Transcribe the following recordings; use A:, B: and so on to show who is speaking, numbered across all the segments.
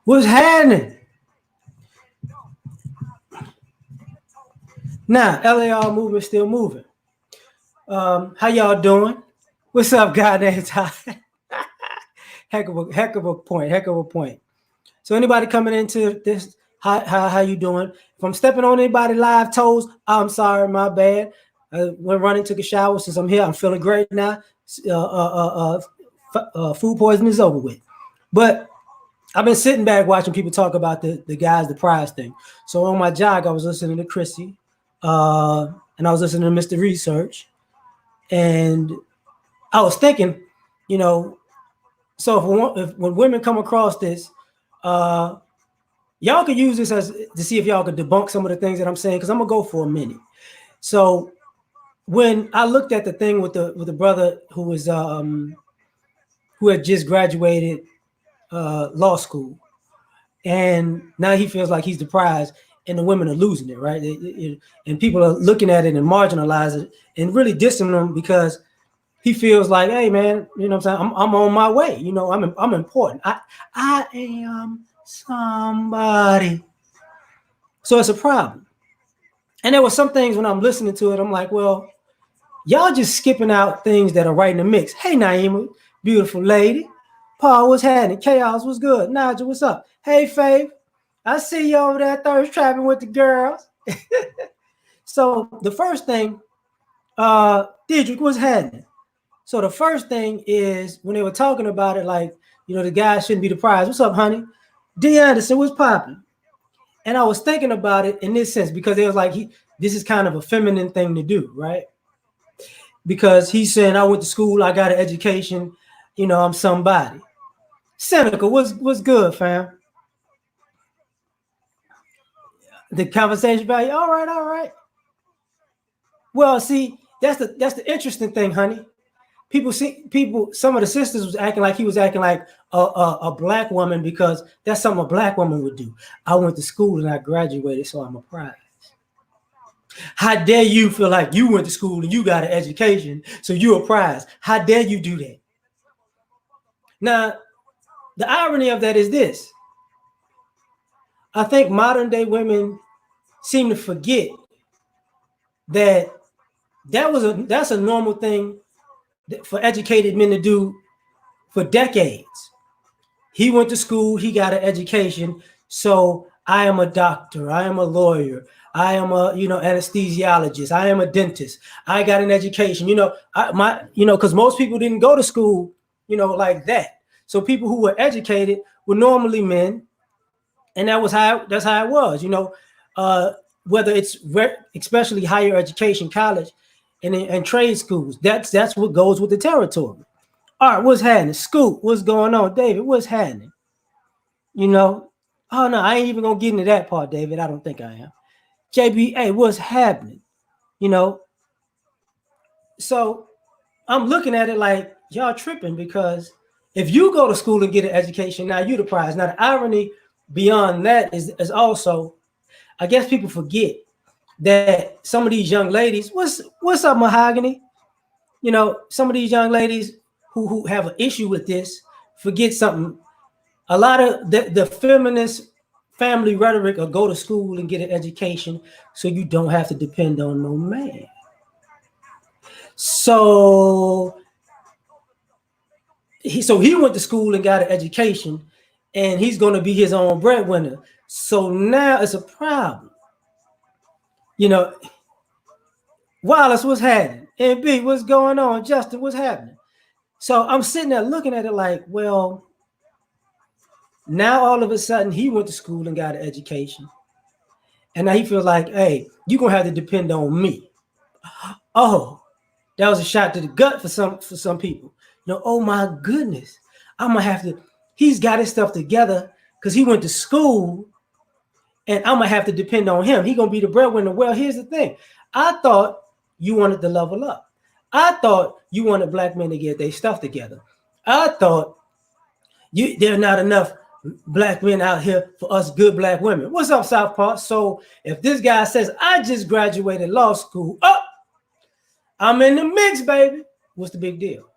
A: What's happening? Now, L.A.R. movement still moving. How y'all doing? What's up, guy named Ty? Heck of a point. Heck of a point. So anybody coming into this, how you doing? If I'm stepping on anybody live toes, I'm sorry, my bad. Went running, took a shower. Since I'm here, I'm feeling great now. Food poisoning is over with. But I've been sitting back watching people talk about the guys, the prize thing. So on my jog, I was listening to Chrissy, and I was listening to Mr. Research, and I was thinking, you know, so if when women come across this, y'all could use this as to see if y'all could debunk some of the things that I'm saying, because I'm gonna go for a minute. So when I looked at the thing with the brother who was who had just graduated law school, and now he feels like he's the prize, and the women are losing it, right? And people are looking at it and marginalizing it and really dissing them because he feels like, hey man, you know what I'm saying? I'm on my way. You know, I'm important. I am somebody. So it's a problem. And there were some things when I'm listening to it, I'm like, well, y'all just skipping out things that are right in the mix. Hey, Naima, beautiful lady. Paul, what's happening? Chaos, what's good? Nigel, what's up? Hey, Faith, I see you over there thirst trapping with the girls. So the first thing, Didrik, what's happening? So the first thing is when they were talking about it, like, you know, the guy shouldn't be the prize. What's up, honey? D. Anderson, what's popping? And I was thinking about it in this sense because it was like this is kind of a feminine thing to do, right? Because he's saying, I went to school, I got an education, you know, I'm somebody. Seneca, what's good, fam? The conversation value, all right. Well, see, that's the interesting thing, honey. Some of the sisters was acting like he was acting like a black woman because that's something a black woman would do. I went to school and I graduated, so I'm a prize. How dare you feel like you went to school and you got an education, so you're a prize? How dare you do that? Now, the irony of that is this. I think modern day women seem to forget that that's a normal thing for educated men to do for decades. He went to school, he got an education, so I am a doctor, I am a lawyer, I am a anesthesiologist, I am a dentist, I got an education, because most people didn't go to school, like that. So people who were educated were normally men, and that's how it was, whether it's especially higher education, college, and trade schools. That's what goes with the territory. All right, what's happening? Scoop, what's going on? David, what's happening? Oh no, I ain't even gonna get into that part, David. I don't think I am. JB, hey, what's happening? So I'm looking at it like y'all tripping, because if you go to school and get an education, now you're the prize. Now the irony beyond that is also, I guess people forget that some of these young ladies, what's up, Mahogany? Some of these young ladies who have an issue with this forget something. A lot of the feminist family rhetoric of go to school and get an education so you don't have to depend on no man. So he went to school and got an education, and he's going to be his own breadwinner. So now it's a problem. Wallace, what's happening? MB, what's going on? Justin, what's happening? So I'm sitting there looking at it like, well, now all of a sudden he went to school and got an education, and now he feels like, hey, you're going to have to depend on me. Oh, that was a shot to the gut for some people. Oh my goodness, I'm going to have to, he's got his stuff together because he went to school, and I'm going to have to depend on him. He's going to be the breadwinner. Well, here's the thing. I thought you wanted to level up. I thought you wanted black men to get their stuff together. I thought there are not enough black men out here for us good black women. What's up, South Park? So if this guy says, I just graduated law school, I'm in the mix, baby. What's the big deal?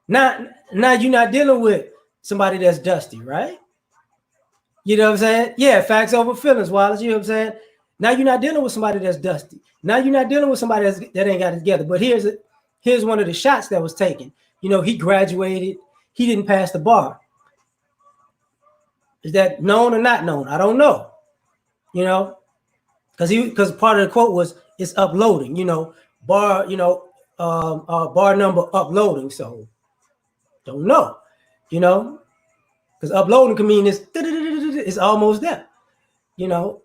A: Now you're not dealing with somebody that's dusty, right? You know what I'm saying? Yeah, facts over feelings, Wallace. You know what I'm saying? Now you're not dealing with somebody that's dusty. Now you're not dealing with somebody that ain't got it together. But here's one of the shots that was taken. You know, he graduated. He didn't pass the bar. Is that known or not known? I don't know. You know, because part of the quote was it's uploading. You know, bar. You know, bar number uploading. So don't know. You know, because uploading can mean it's almost there. You know.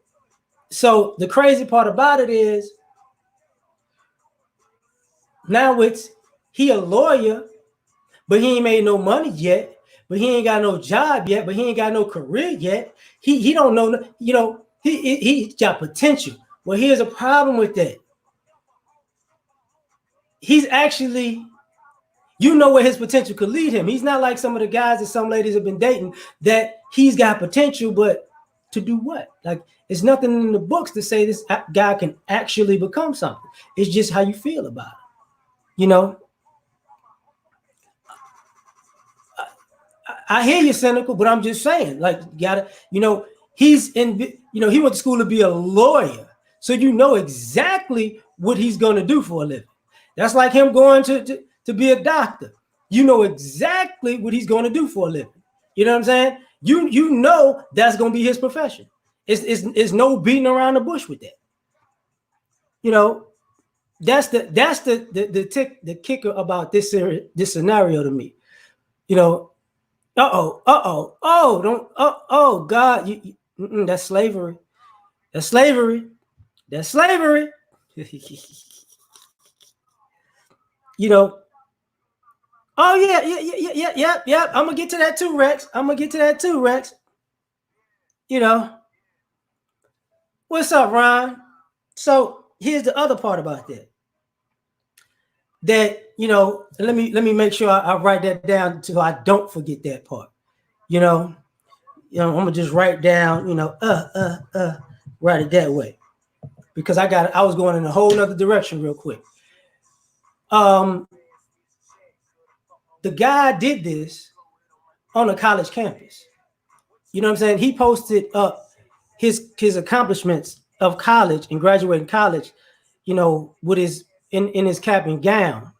A: So the crazy part about it is now he a lawyer, but he ain't made no money yet, but he ain't got no job yet, but he ain't got no career yet. He don't know, you know, he got potential. Well, here's a problem with that. He's actually, you know where his potential could lead him. He's not like some of the guys that some ladies have been dating that he's got potential, but to do what? Like, there's nothing in the books to say this guy can actually become something. It's just how you feel about it. You know, I hear you cynical, but I'm just saying, like, you gotta, you know, he's in, you know, he went to school to be a lawyer. So you know exactly what he's going to do for a living. That's like him going to be a doctor. You know exactly what he's going to do for a living. You know what I'm saying? You know that's going to be his profession. It's no beating around the bush with that. You know, that's the kicker about this scenario to me. You know, oh God, that's slavery. That's slavery. That's slavery. You know. Oh yeah. I'm gonna get to that too, Rex. You know. What's up, Ron? So here's the other part about that. That, you know, let me make sure I write that down so I don't forget that part. You know, I'm gonna just write down, you know, write it that way. Because I was going in a whole nother direction real quick. The guy did this on a college campus. You know what I'm saying? He posted up his accomplishments of college and graduating college, you know, with his in his cap and gown.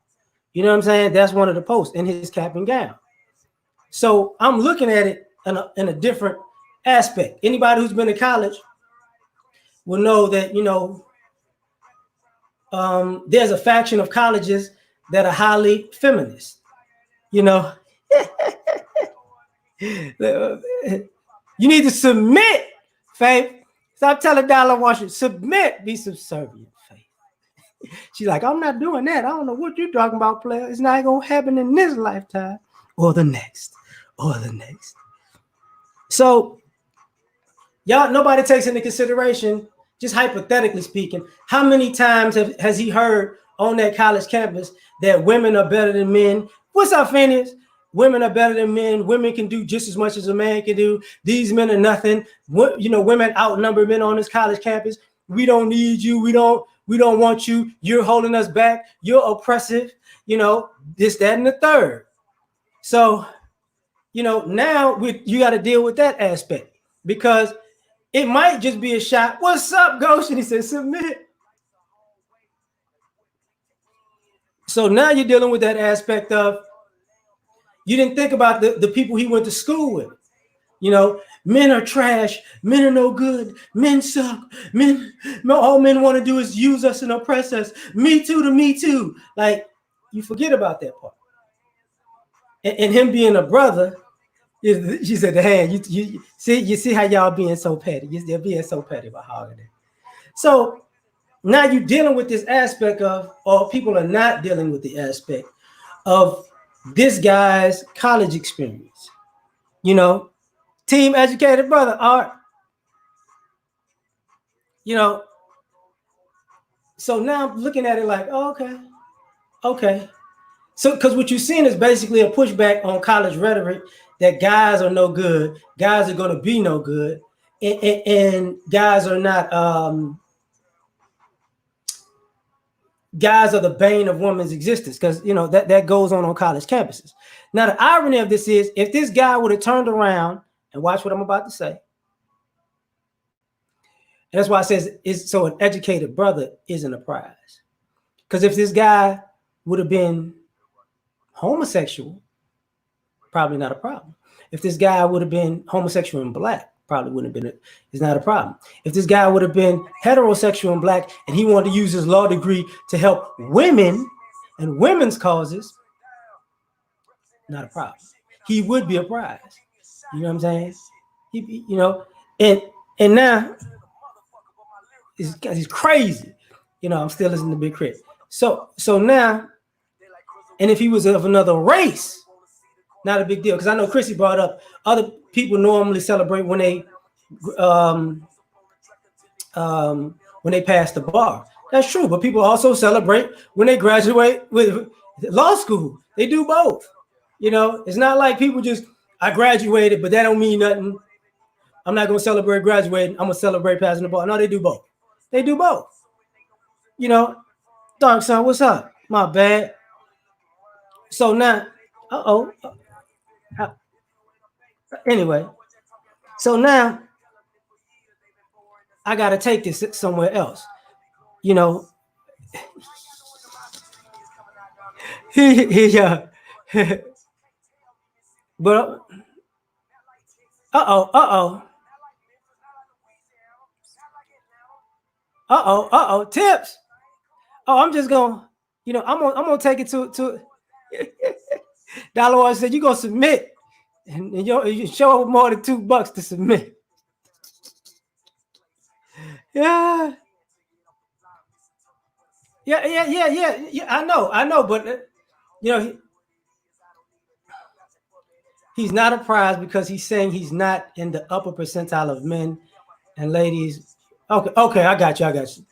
A: You know what I'm saying? That's one of the posts, in his cap and gown. So I'm looking at it in a different aspect. Anybody who's been to college will know that, you know, there's a faction of colleges that are highly feminist. You know, you need to submit, Faith. Stop telling Dollar Washington, submit, be subservient, Faith. She's like, I'm not doing that. I don't know what you're talking about, player. It's not going to happen in this lifetime or the next. So, y'all, nobody takes into consideration, just hypothetically speaking, how many times has he heard on that college campus that women are better than men? What's up, Phineas? Women are better than men. Women can do just as much as a man can do. These men are nothing. You know, women outnumber men on this college campus. We don't need you. We don't want you. You're holding us back. You're oppressive. You know, this, that, and the third. So, you know, now you got to deal with that aspect, because it might just be a shot. What's up, Ghost? And he said, submit. So now you're dealing with that aspect of, you didn't think about the people he went to school with. You know, men are trash. Men are no good. Men suck. All men want to do is use us and oppress us. Me too to me too. Like, you forget about that part. And him being a brother, she said, "Hey, you see how y'all being so petty. You're being so petty about holiday." So now you're dealing with this aspect of, or people are not dealing with the aspect of this guy's college experience. You know, team educated brother, Art. You know, so now I'm looking at it like, oh, okay. So, because what you're seeing is basically a pushback on college rhetoric that guys are no good, guys are going to be no good, and guys are not guys are the bane of women's existence, because that goes on college campuses. Now the irony of this is, if this guy would have turned around and watch what I'm about to say, and that's why it says so an educated brother isn't a prize. Because if this guy would have been homosexual, probably not a problem. If this guy would have been homosexual and black, probably wouldn't have been it's not a problem. If this guy would have been heterosexual and black and he wanted to use his law degree to help women and women's causes, not a problem. He would be a prize. You know what I'm saying? And now he's crazy. I'm still listening to Big Crit. So now, and if he was of another race, not a big deal, because I know Chrissy brought up other people normally celebrate when they pass the bar. That's true, but people also celebrate when they graduate with law school. They do both. It's not like people just, I graduated, but that don't mean nothing. I'm not gonna celebrate graduating. I'm gonna celebrate passing the bar. No, they do both. They do both. Dark son, what's up? My bad. So now, anyway, so now I gotta take this somewhere else. Yeah. But tips. I'm just gonna, I'm gonna take it to Dollar said you're gonna submit, and you show up more than $2 to submit. Yeah. I know, but he's not a prize because he's saying he's not in the upper percentile of men and ladies. Okay, I got you.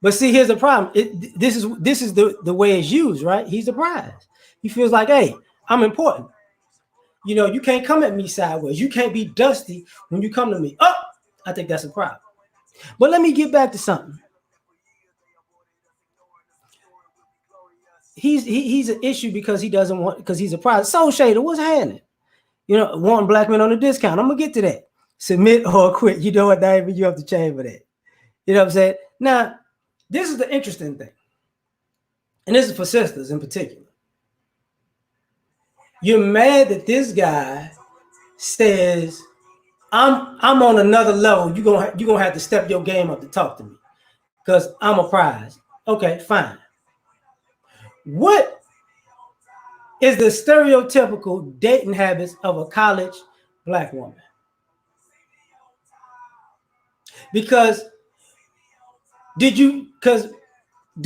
A: But see, here's the problem. This is the way it's used, right? He's a prize. He feels like, hey, I'm important. You can't come at me sideways. You can't be dusty when you come to me. I think that's a problem. But let me get back to something. He's an issue because he doesn't want, because he's a prize. Soul Shader, what's happening? Wanting black men on a discount. I'm gonna get to that. Submit or quit. You know what, David? You have to change for that. You know what I'm saying? Now, this is the interesting thing, and this is for sisters in particular. You're mad that this guy says, I'm on another level. You're gonna have to step your game up to talk to me because I'm a prize. Okay, fine. What is the stereotypical dating habits of a college black woman? Because do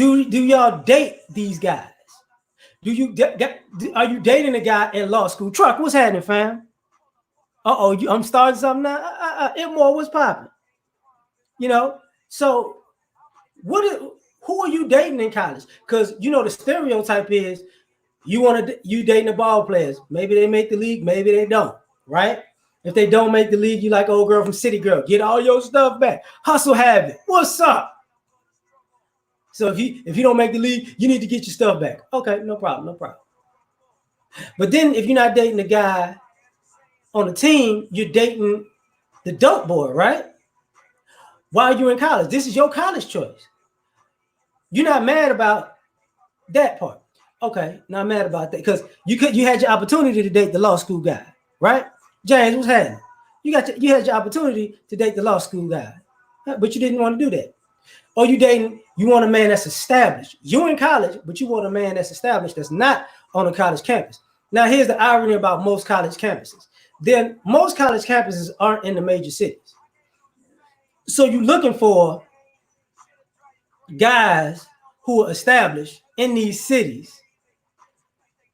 A: y'all date these guys? Are you dating a guy in law school? Truck, what's happening, fam? I'm starting something now. More, what's popping? So who are you dating in college? Because the stereotype is you dating the ball players. Maybe they make the league, maybe they don't, right? If they don't make the league, you like old girl from City Girl. Get all your stuff back. Hustle habit. What's up? So if you don't make the league, you need to get your stuff back. Okay, no problem. But then if you're not dating the guy on the team, you're dating the dope boy, right? While you're in college. This is your college choice. You're not mad about that part. Okay, not mad about that because you had your opportunity to date the law school guy, right? James, what's happening? You had your opportunity to date the law school guy, but you didn't want to do that. Or you want a man that's established. You're in college, but you want a man that's established that's not on a college campus. Now, here's the irony about most college campuses. Then most college campuses aren't in the major cities. So you're looking for guys who are established in these cities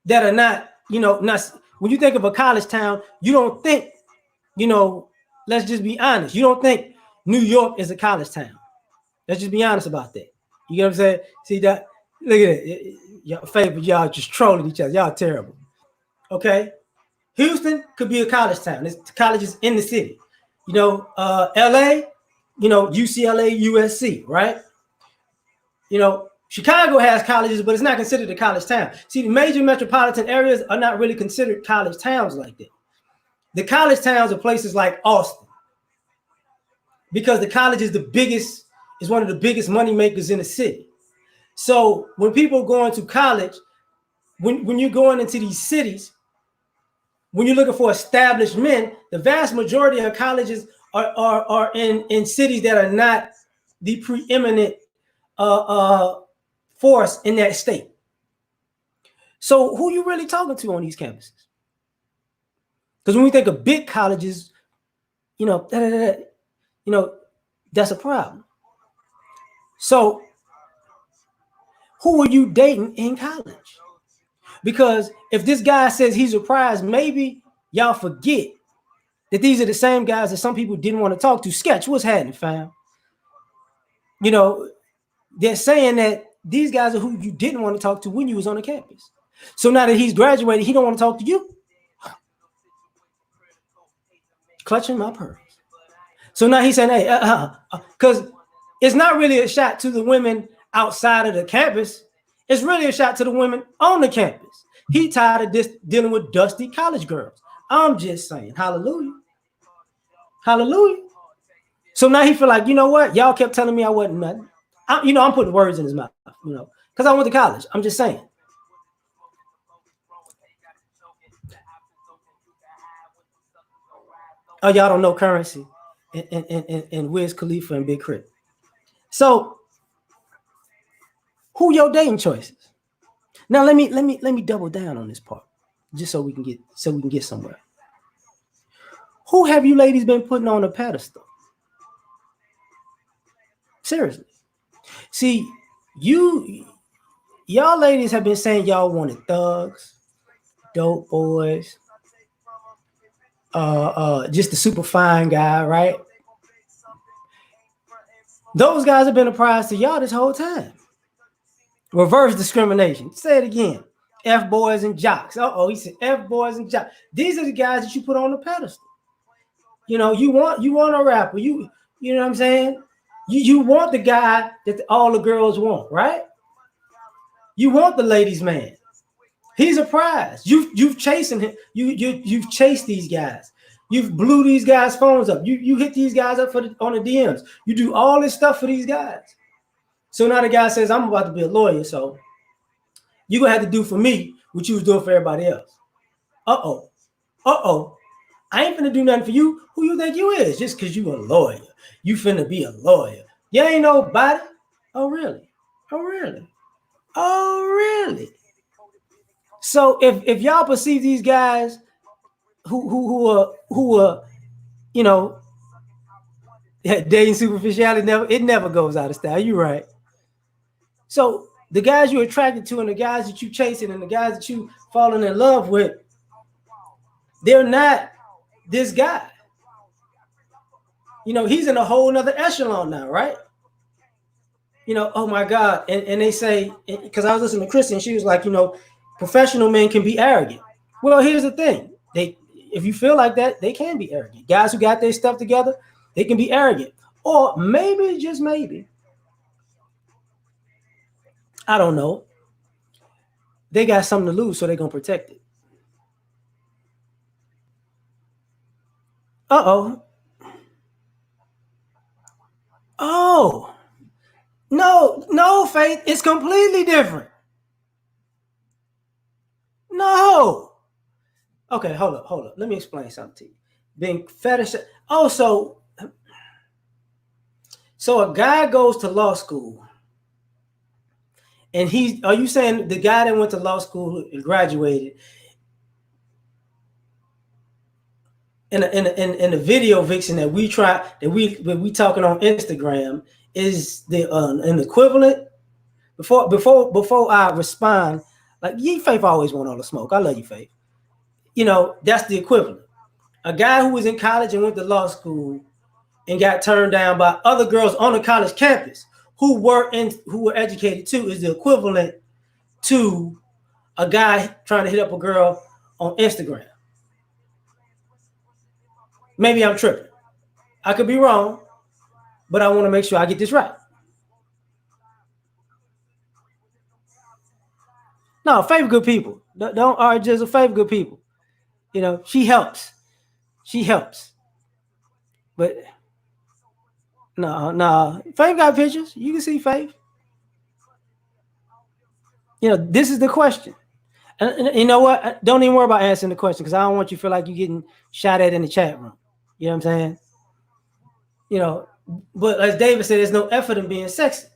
A: that are not, when you think of a college town, you don't think, let's just be honest. You don't think New York is a college town. Let's just be honest about that. You know what I'm saying? See that? Look at it. Y'all just trolling each other. Y'all terrible. Okay? Houston could be a college town. There's colleges in the city. L.A., UCLA, USC, right? Chicago has colleges, but it's not considered a college town. See, the major metropolitan areas are not really considered college towns like that. The college towns are places like Austin, because the college is one of the biggest money makers in the city. So when people are going to college, when you're going into these cities, when you're looking for established men, the vast majority of colleges are in cities that are not the preeminent force in that state. So who you really talking to on these campuses? Because when we think of big colleges, that's a problem. So who are you dating in college? Because if this guy says he's surprised, maybe y'all forget that these are the same guys that some people didn't want to talk to. Sketch, what's happening, fam? They're saying that these guys are who you didn't want to talk to when you was on the campus. So now that he's graduated, he don't want to talk to you. Clutching my pearls. So now he's saying, hey, because it's not really a shot to the women outside of the campus. It's really a shot to the women on the campus. He tired of this dealing with dusty college girls. I'm just saying, hallelujah. Hallelujah. So now he feel like, you know what? Y'all kept telling me I wasn't nothing. I'm putting words in his mouth, because I went to college. I'm just saying. Oh, y'all don't know Currency and Wiz Khalifa and Big Crit. So who your dating choices? Now let me double down on this part, just so we can get somewhere. Who have you ladies been putting on a pedestal? Seriously. See, y'all ladies have been saying y'all wanted thugs, dope boys, just a super fine guy, right? Those guys have been a prize to y'all this whole time. Reverse discrimination. Say it again. F boys and jocks. He said F boys and jocks. These are the guys that you put on the pedestal. You want a rapper. You know what I'm saying? You want the guy that all the girls want, right? You want the ladies' man. He's a prize. You've chasing him. You've chased these guys. You've blew these guys' phones up. You hit these guys up on the DMs. You do all this stuff for these guys. So now the guy says, I'm about to be a lawyer, so you're going to have to do for me what you was doing for everybody else. I ain't finna do nothing for you. Who you think you is? Just because you a lawyer. You finna be a lawyer. You ain't nobody. Oh, really? So if y'all perceive these guys who are dating superficiality, it never goes out of style. You're right. So the guys you're attracted to and the guys that you chasing and the guys that you falling in love with, they're not this guy. He's in a whole nother echelon now, right? Oh my God. And they say, because I was listening to Christy and she was like, professional men can be arrogant. Well, here's the thing. If you feel like that, they can be arrogant. Guys who got their stuff together, they can be arrogant. Or maybe, just maybe, I don't know, they got something to lose, so they're going to protect it. Oh, no, Faith, it's completely different. No. Okay, hold up. Let me explain something to you. Being fetish. Oh, so a guy goes to law school, and are you saying the guy that went to law school and graduated in the video vixen that we talking on Instagram is an equivalent? Before I respond, like, Faith always want all the smoke. I love you, Faith. That's the equivalent. A guy who was in college and went to law school and got turned down by other girls on the college campus who were educated too is the equivalent to a guy trying to hit up a girl on Instagram. Maybe I'm tripping. I could be wrong, but I want to make sure I get this right. No, favor good people. Don't argue just a favor good people. You know, she helps. She helps. But no. Faith got pictures. You can see Faith. You know, this is the question. And you know what? Don't even worry about answering the question because I don't want you to feel like you're getting shot at in the chat room. You know what I'm saying? You know, but as David said, there's no effort in being sexy.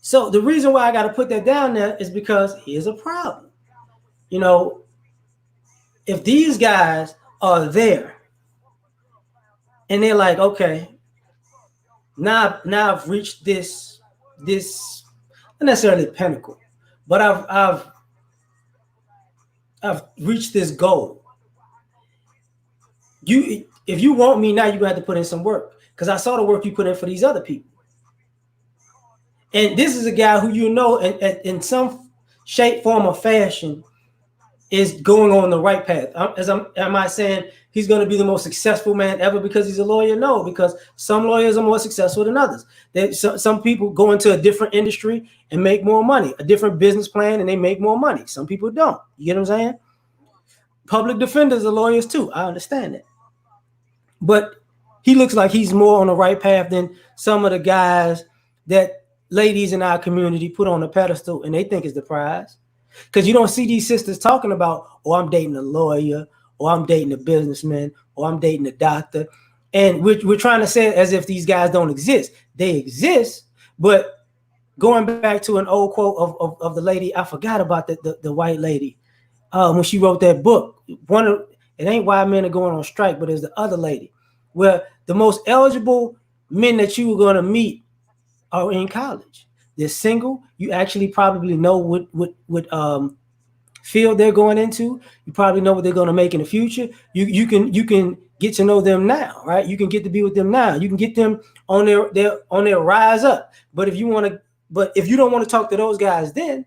A: So the reason why I got to put that down there is because here's a problem. You know, if these guys are there and they're like, okay, now I've reached this not necessarily pinnacle, but I've reached this goal. If you want me now, you're gonna have to put in some work because I saw the work you put in for these other people. And this is a guy who you know in some shape, form, or fashion is going on the right path. Am I saying he's going to be the most successful man ever because he's a lawyer? No, because some lawyers are more successful than others. Some people go into a different industry and make more money, a different business plan, and they make more money. Some people don't. You get what I'm saying? Public defenders are lawyers too. I understand that. But he looks like he's more on the right path than some of the guys that ladies in our community put on a pedestal and they think is the prize. Because you don't see these sisters talking about, oh, I'm dating a lawyer, or I'm dating a businessman, or I'm dating a doctor. And we're trying to say it as if these guys don't exist. They exist, but going back to an old quote of the lady, I forgot about the white lady when she wrote that book. It ain't why men are going on strike, but it's the other lady, where the most eligible men that you were going to meet are in college. They're single. You actually probably know what field they're going into. You probably know what they're going to make in the future. You can get to know them now, right? You can get to be with them now. You can get them on their rise up. But if you don't want to talk to those guys, then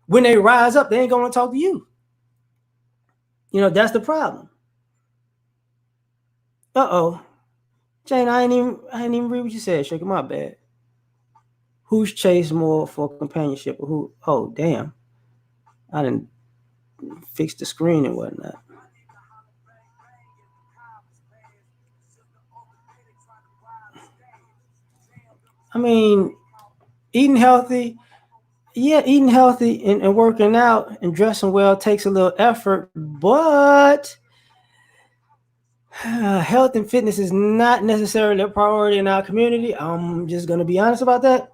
A: when they rise up, they ain't going to talk to you. You know, that's the problem. Jane, I ain't even read what you said. Shaking my bad. Who's chased more for companionship or who? Oh, damn. I didn't fix the screen and whatnot. I mean, eating healthy, eating healthy and working out and dressing well takes a little effort, but health and fitness is not necessarily a priority in our community. I'm just going to be honest about that.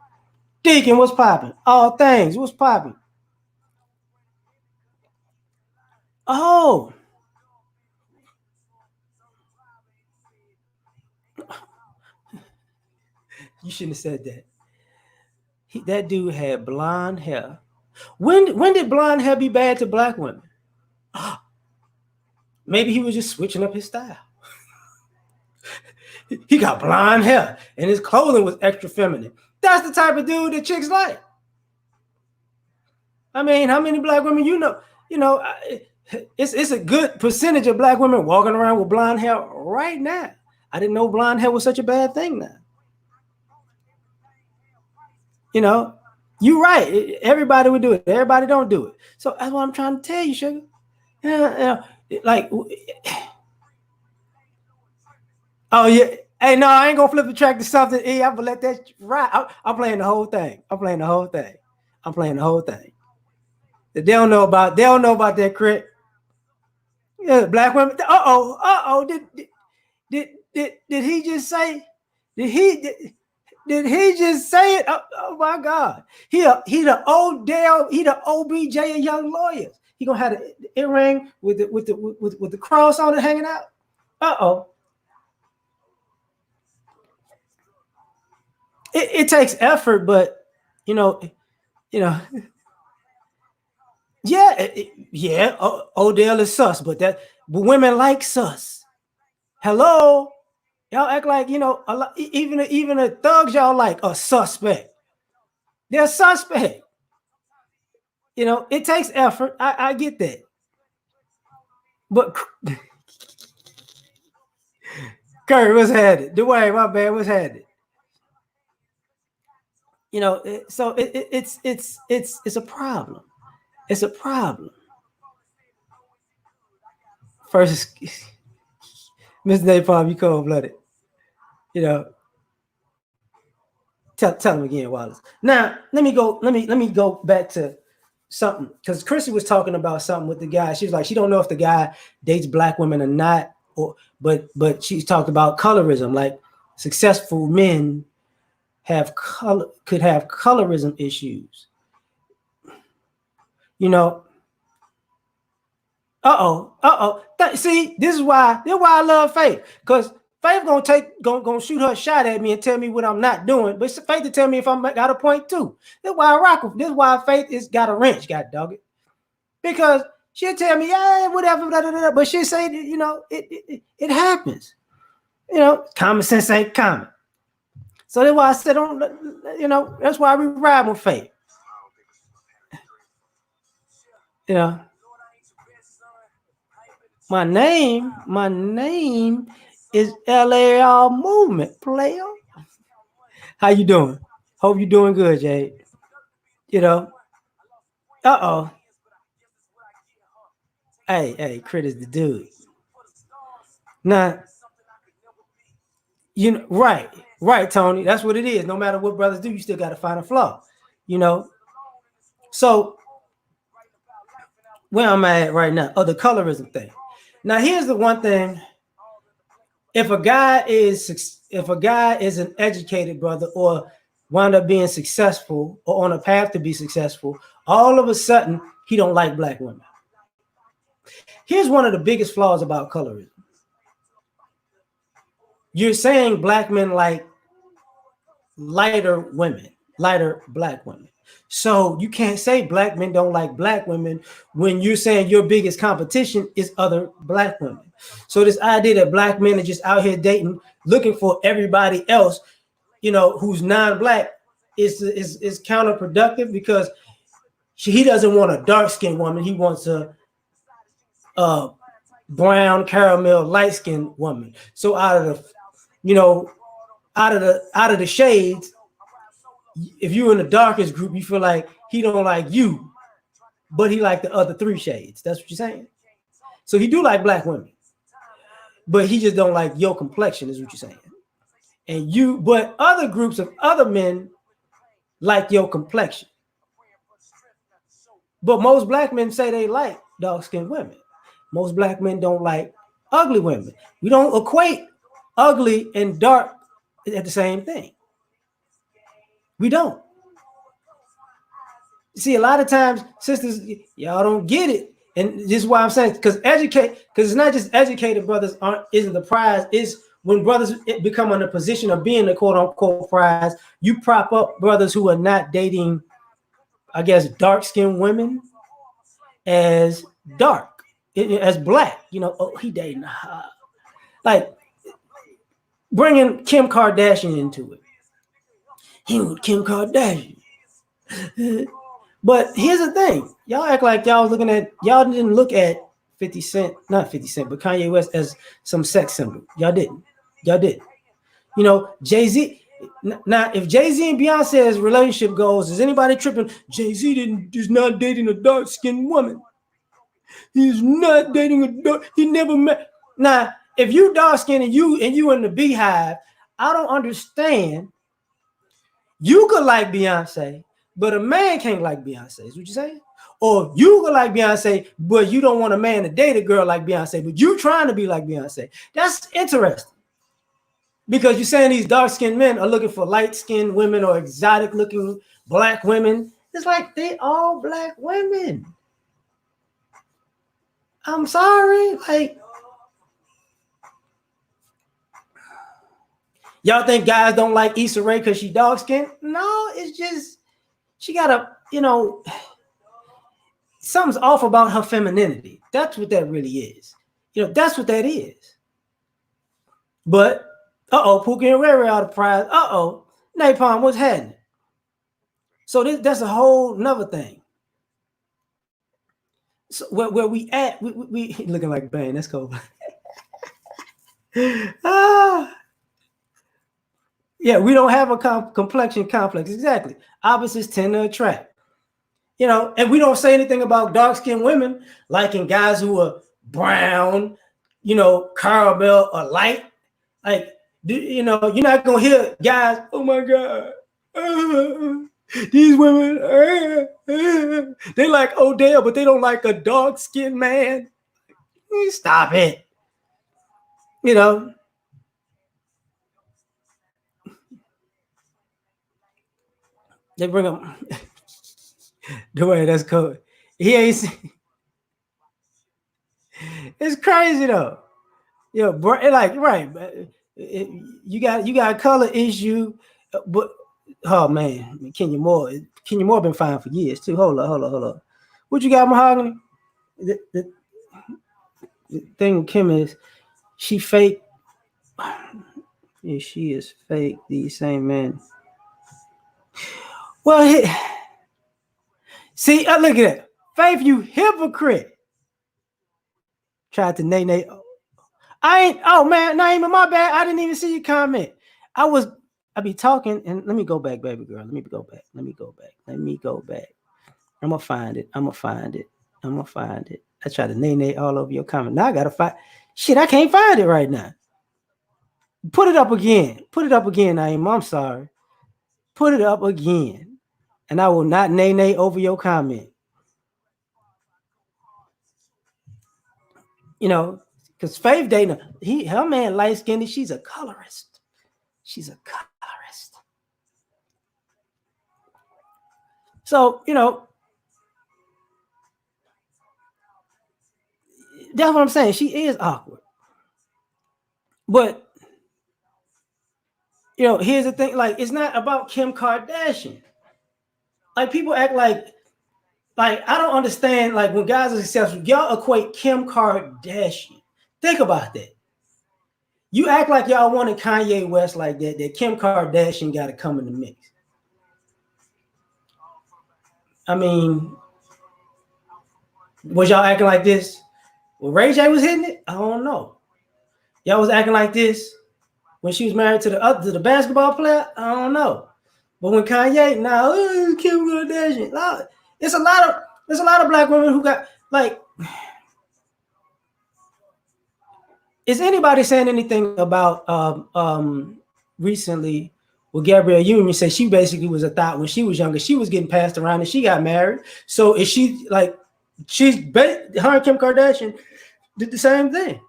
A: Deacon, what's popping? All things, what's popping? Oh, you shouldn't have said that. That dude had blonde hair. When did blonde hair be bad to black women? Maybe he was just switching up his style. He got blonde hair and his clothing was extra feminine. That's the type of dude that chicks like. I mean, how many black women you know? You know, it's a good percentage of black women walking around with blonde hair right now. I didn't know blonde hair was such a bad thing now. You know, you're right. Everybody would do it. Everybody don't do it. So that's what I'm trying to tell you, sugar. Like, oh yeah. Hey, no, I ain't gonna flip the track to something. I'm gonna let that ride. I'm playing the whole thing. I'm playing the whole thing. They don't know about that crit. Yeah, black women. Did he just say? Did he just say it? Oh my God. He the Odell, he the OBJ of young lawyers. He gonna have the earring with the cross on it hanging out. It takes effort, but you know, yeah, Odell is sus, but women like sus. Hello, y'all act like even the thugs y'all like are suspect. They're suspect. You know, it takes effort. I get that, but Curry, what's had it? Dwayne, my bad, what's had it? You know, so it's a problem. It's a problem. First, Mr. Napalm, you cold blooded. You know, tell him again, Wallace. Now let me go back to something because Chrissy was talking about something with the guy. She was like, she don't know if the guy dates black women or not, or but she talked about colorism, like successful men could have colorism issues. You know, See, this is why I love Faith. Because Faith gonna shoot her shot at me and tell me what I'm not doing. But Faith to tell me if I'm got a point too. This is why I rock with. This is why Faith is got a wrench, god dog it. Because she'll tell me, yeah, whatever, blah, blah, blah, but she'll say, you know, it happens. You know, common sense ain't common. So that's why I said, you know, that's why we ride with Faith. You know, my name is L.A.R. movement, player. How you doing? Hope you doing good, Jade. You know, uh-oh. Hey, Crit is the dude. Now, you know, right, Tony. That's what it is. No matter what brothers do, you still got to find a flaw. You know. So where am I at right now? Oh, the colorism thing. Now, here's the one thing. If a guy is an educated brother or wound up being successful or on a path to be successful, all of a sudden he don't like black women. Here's one of the biggest flaws about colorism. You're saying black men like lighter women, lighter black women. So you can't say black men don't like black women when you're saying your biggest competition is other black women. So this idea that black men are just out here dating, looking for everybody else, you know, who's non-black is counterproductive because he doesn't want a dark-skinned woman. He wants a brown, caramel, light-skinned woman. So out of the shades, if you're in the darkest group, you feel like he don't like you, but he like the other three shades. That's what you're saying. So he do like black women, but he just don't like your complexion, is what you're saying. But other groups of other men like your complexion. But most black men say they like dark-skinned women. Most black men don't like ugly women. We don't equate ugly and dark at the same thing. We don't. See, a lot of times, sisters, y'all don't get it. And this is why I'm saying, because it's not just educated brothers isn't the prize. It's when brothers become in a position of being the quote unquote prize, you prop up brothers who are not dating, I guess, dark-skinned women as dark, as black. You know, oh, he dating like bringing Kim Kardashian into it. He with Kim Kardashian. But here's the thing. Y'all act like y'all didn't look at 50 Cent, not 50 Cent, but Kanye West as some sex symbol. Y'all didn't. You know, Jay-Z. Now, if Jay-Z and Beyonce's relationship goes, is anybody tripping? Jay-Z is not dating a dark-skinned woman. He's not dating a dark. He never met. Now, if you dark-skinned and you in the beehive, I don't understand. You could like Beyonce, but a man can't like Beyonce. Is what you're saying? Or you could like Beyonce, but you don't want a man to date a girl like Beyonce, but you trying to be like Beyonce. That's interesting. Because you're saying these dark-skinned men are looking for light-skinned women or exotic-looking black women. It's like they all black women. I'm sorry. Like, y'all think guys don't like Issa Rae because she dark-skinned? No, it's just she got a, something's off about her femininity. That's what that really is. That's what that is. But, Pookie and Rary out of prize. Napalm, what's happening? So that's a whole nother thing. So where we at, we looking like Bane. That's cool. Yeah, we don't have a complexion complex. Exactly. Opposites tend to attract. And we don't say anything about dark-skinned women liking guys who are brown, caramel or light. Like, you're not gonna hear guys, oh my God, these women, they like Odell, but they don't like a dark-skinned man. Stop it. They bring up the way that's cool. He ain't. It's crazy though. Like right. You got a color issue, but oh man, Kenya Moore been fine for years too. Hold on. What you got, Mahogany? The thing with Kim is she fake. Yeah, she is fake. These same men. Well, see, look at that. Faith, you hypocrite. Tried to nay. I ain't. Oh man, Naima, my bad. I didn't even see your comment. I be talking, and let me go back, baby girl. Let me go back. I'm gonna find it. I try to nay all over your comment. Now I gotta find. Shit, I can't find it right now. Put it up again, Naima. I'm sorry. Put it up again, and I will not nay over your comment. Because Faith Dana, her man light skinned. She's a colorist. So that's what I'm saying. She is awkward. But here's the thing. Like, it's not about Kim Kardashian. Like, people act like I don't understand. Like, when guys are successful, y'all equate Kim Kardashian. Think about that. You act like y'all wanted Kanye West like that. That Kim Kardashian got to come in the mix. I mean, was y'all acting like this when Ray J was hitting it? I don't know. Y'all was acting like this when she was married to the basketball player? I don't know. But when Kanye, now Kim Kardashian, there's a lot of black women who got like. Is anybody saying anything about recently? Well, Gabrielle Union said she basically was a thought when she was younger. She was getting passed around and she got married. So is she like her and Kim Kardashian did the same thing?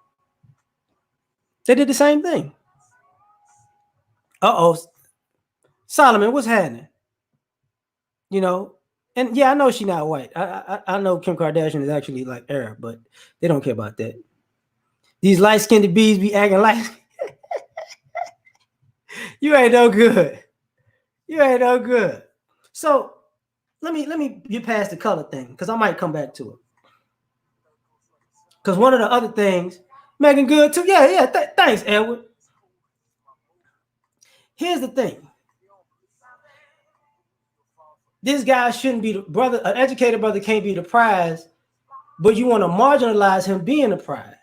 A: They did the same thing. Solomon, what's happening? And yeah, I know she's not white. I know Kim Kardashian is actually like Arab, but they don't care about that. These light-skinned bees be acting like you ain't no good. So let me get past the color thing because I might come back to it. Because one of the other things, Megan Good too. Yeah. Thanks, Edward. Here's the thing. This guy shouldn't be the brother. An educated brother can't be the prize, but you want to marginalize him being a prize.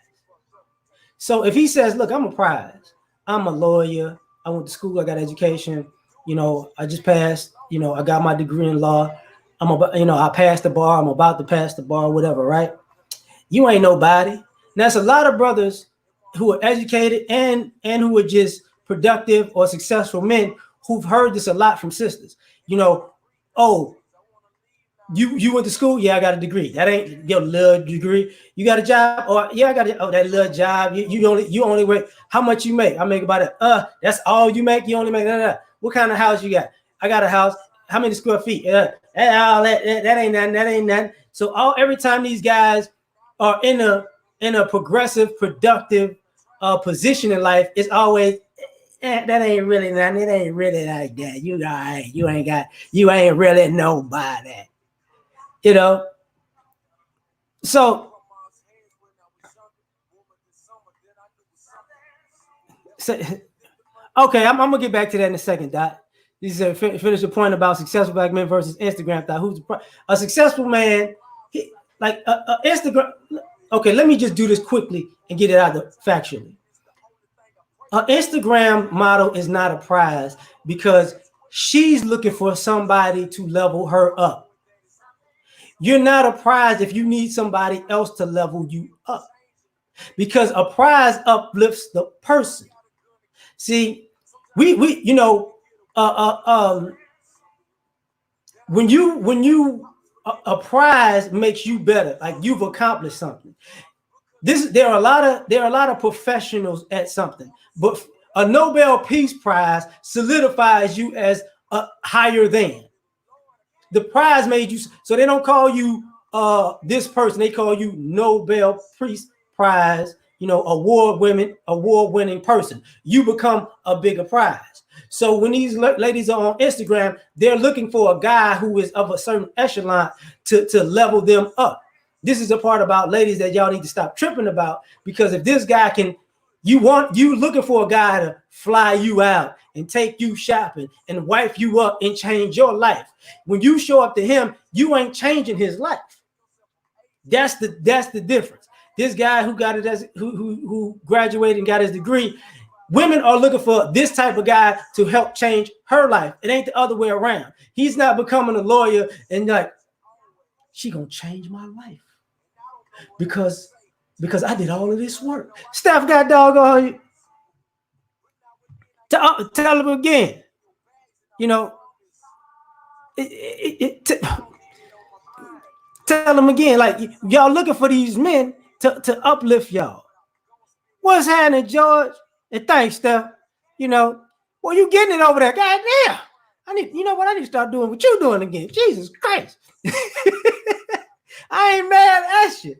A: So if he says, "Look, I'm a prize. I'm a lawyer. I went to school. I got education. I just passed. I got my degree in law. I passed the bar. I'm about to pass the bar. Whatever, right? You ain't nobody." And that's a lot of brothers who are educated and who are just productive or successful men who've heard this a lot from sisters. Oh, you went to school? Yeah, I got a degree. That ain't your little degree. You got a job? Or yeah, I got that little job. You only wait. How much you make? I make about it. That's all you make. You only make that. What kind of house you got? I got a house. How many square feet? That ain't nothing. That ain't nothing. So every time these guys are in a progressive, productive position in life, it's always that ain't really nothing. It ain't really like that. You all right. You ain't really nobody. So okay, I'm gonna get back to that in a second, Dot. You said finish the point about successful black men versus Instagram. Dot. Who's a successful man? Instagram. Okay, let me just do this quickly and get it out factually. An Instagram model is not a prize because she's looking for somebody to level her up. You're not a prize if you need somebody else to level you up, because a prize uplifts the person. See, we you know, when you a prize makes you better, like you've accomplished something. There are a lot of professionals at something, but a Nobel Peace Prize solidifies you as a higher than. The prize made you, so they don't call you this person, they call you Nobel Peace Prize, award winning person. You become a bigger prize. So when these ladies are on Instagram, they're looking for a guy who is of a certain echelon to level them up. This is a part about ladies that y'all need to stop tripping about, because if this guy can, you looking for a guy to fly you out and take you shopping and wipe you up and change your life. When you show up to him, you ain't changing his life. That's the difference. This guy who got it as who graduated and got his degree, women are looking for this type of guy to help change her life. It ain't the other way around. He's not becoming a lawyer and like, she gonna change my life because I did all of this work. Steph got dog on you. Tell him again. Tell them again. Like, y'all looking for these men to uplift y'all. What's happening, George? And thanks, Steph. Well, you getting it over there. God damn. I need to start doing what you doing again. Jesus Christ. I ain't mad at you.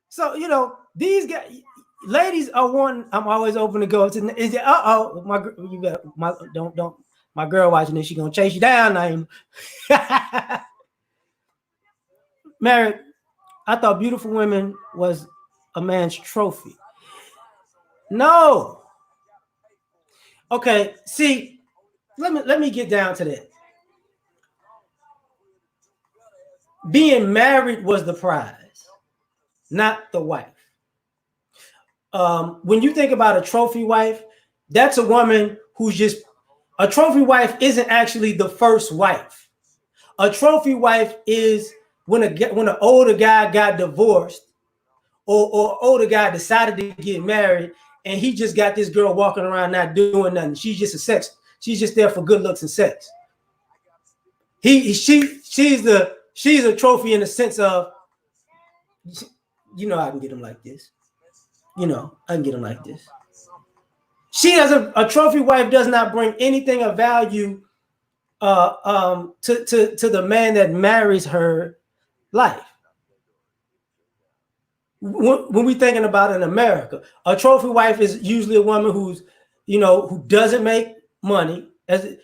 A: So, these guys, ladies are wanting, I'm always open to go to, is it, my girl watching this, she gonna chase you down. Married, I thought beautiful women was a man's trophy. No. Okay, see, let me get down to that. Being married was the prize, not the wife. When you think about a trophy wife, that's a woman who's just, a trophy wife isn't actually the first wife. A trophy wife is when an older guy got divorced or older guy decided to get married and he just got this girl walking around not doing nothing. She's just there for good looks and sex. She's a trophy in the sense of, I can get him like this. I can get him like this. A trophy wife does not bring anything of value to the man that marries her life. When we're thinking about in America, a trophy wife is usually a woman who doesn't make money. They're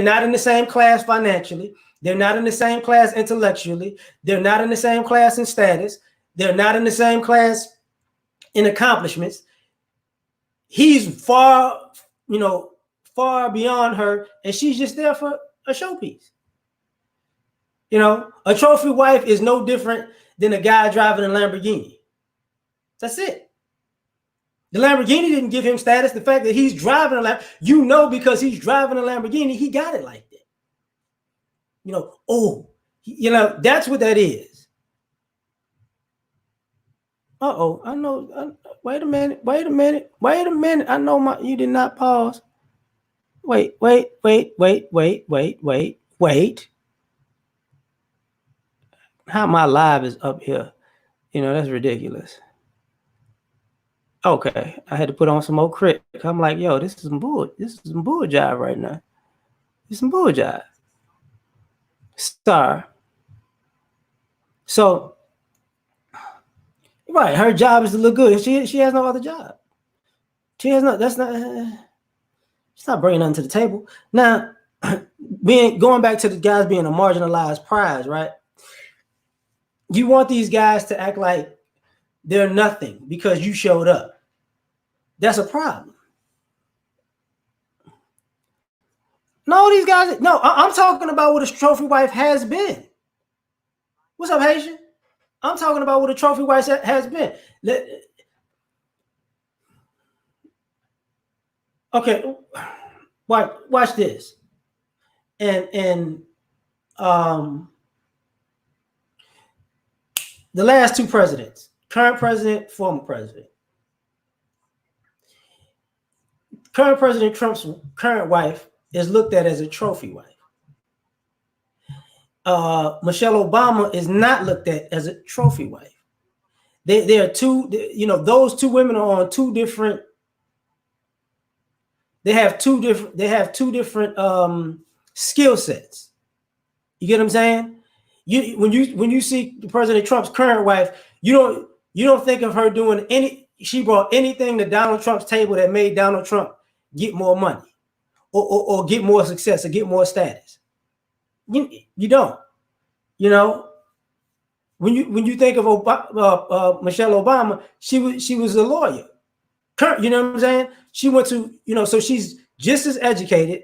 A: not in the same class financially. They're not in the same class intellectually. They're not in the same class in status. They're not in the same class in accomplishments. He's far beyond her, and she's just there for a showpiece. A trophy wife is no different than a guy driving a Lamborghini. That's it. The Lamborghini didn't give him status. The fact that he's driving a Lamborghini, because he's driving a Lamborghini, he got it like that. That's what that is. I know. Wait a minute. I know you did not pause. Wait. How my live is up here. That's ridiculous. Okay. I had to put on some more crit. I'm like, yo, this is some bull jive right now. It's some bull jive. Star. So, right, her job is to look good. She has no other job. She's not bringing nothing to the table. Now, going back to the guys being a marginalized prize, right? You want these guys to act like they're nothing because you showed up. That's a problem. No, these guys, no, I'm talking about what a trophy wife has been. What's up, Haitian? I'm talking about what a trophy wife has been. Okay, watch this. And the last two presidents, current president, former president. Current President Trump's current wife is looked at as a trophy wife. Michelle Obama is not looked at as a trophy wife. They are two, those two women are on two different. They have two different skill sets. You get what I'm saying? When you see President Trump's current wife, you don't think of her doing any. She brought anything to Donald Trump's table that made Donald Trump get more money, or get more success, or get more status. You don't. When you think of Michelle Obama, she was a lawyer. You know what I'm saying? She went to, so she's just as educated,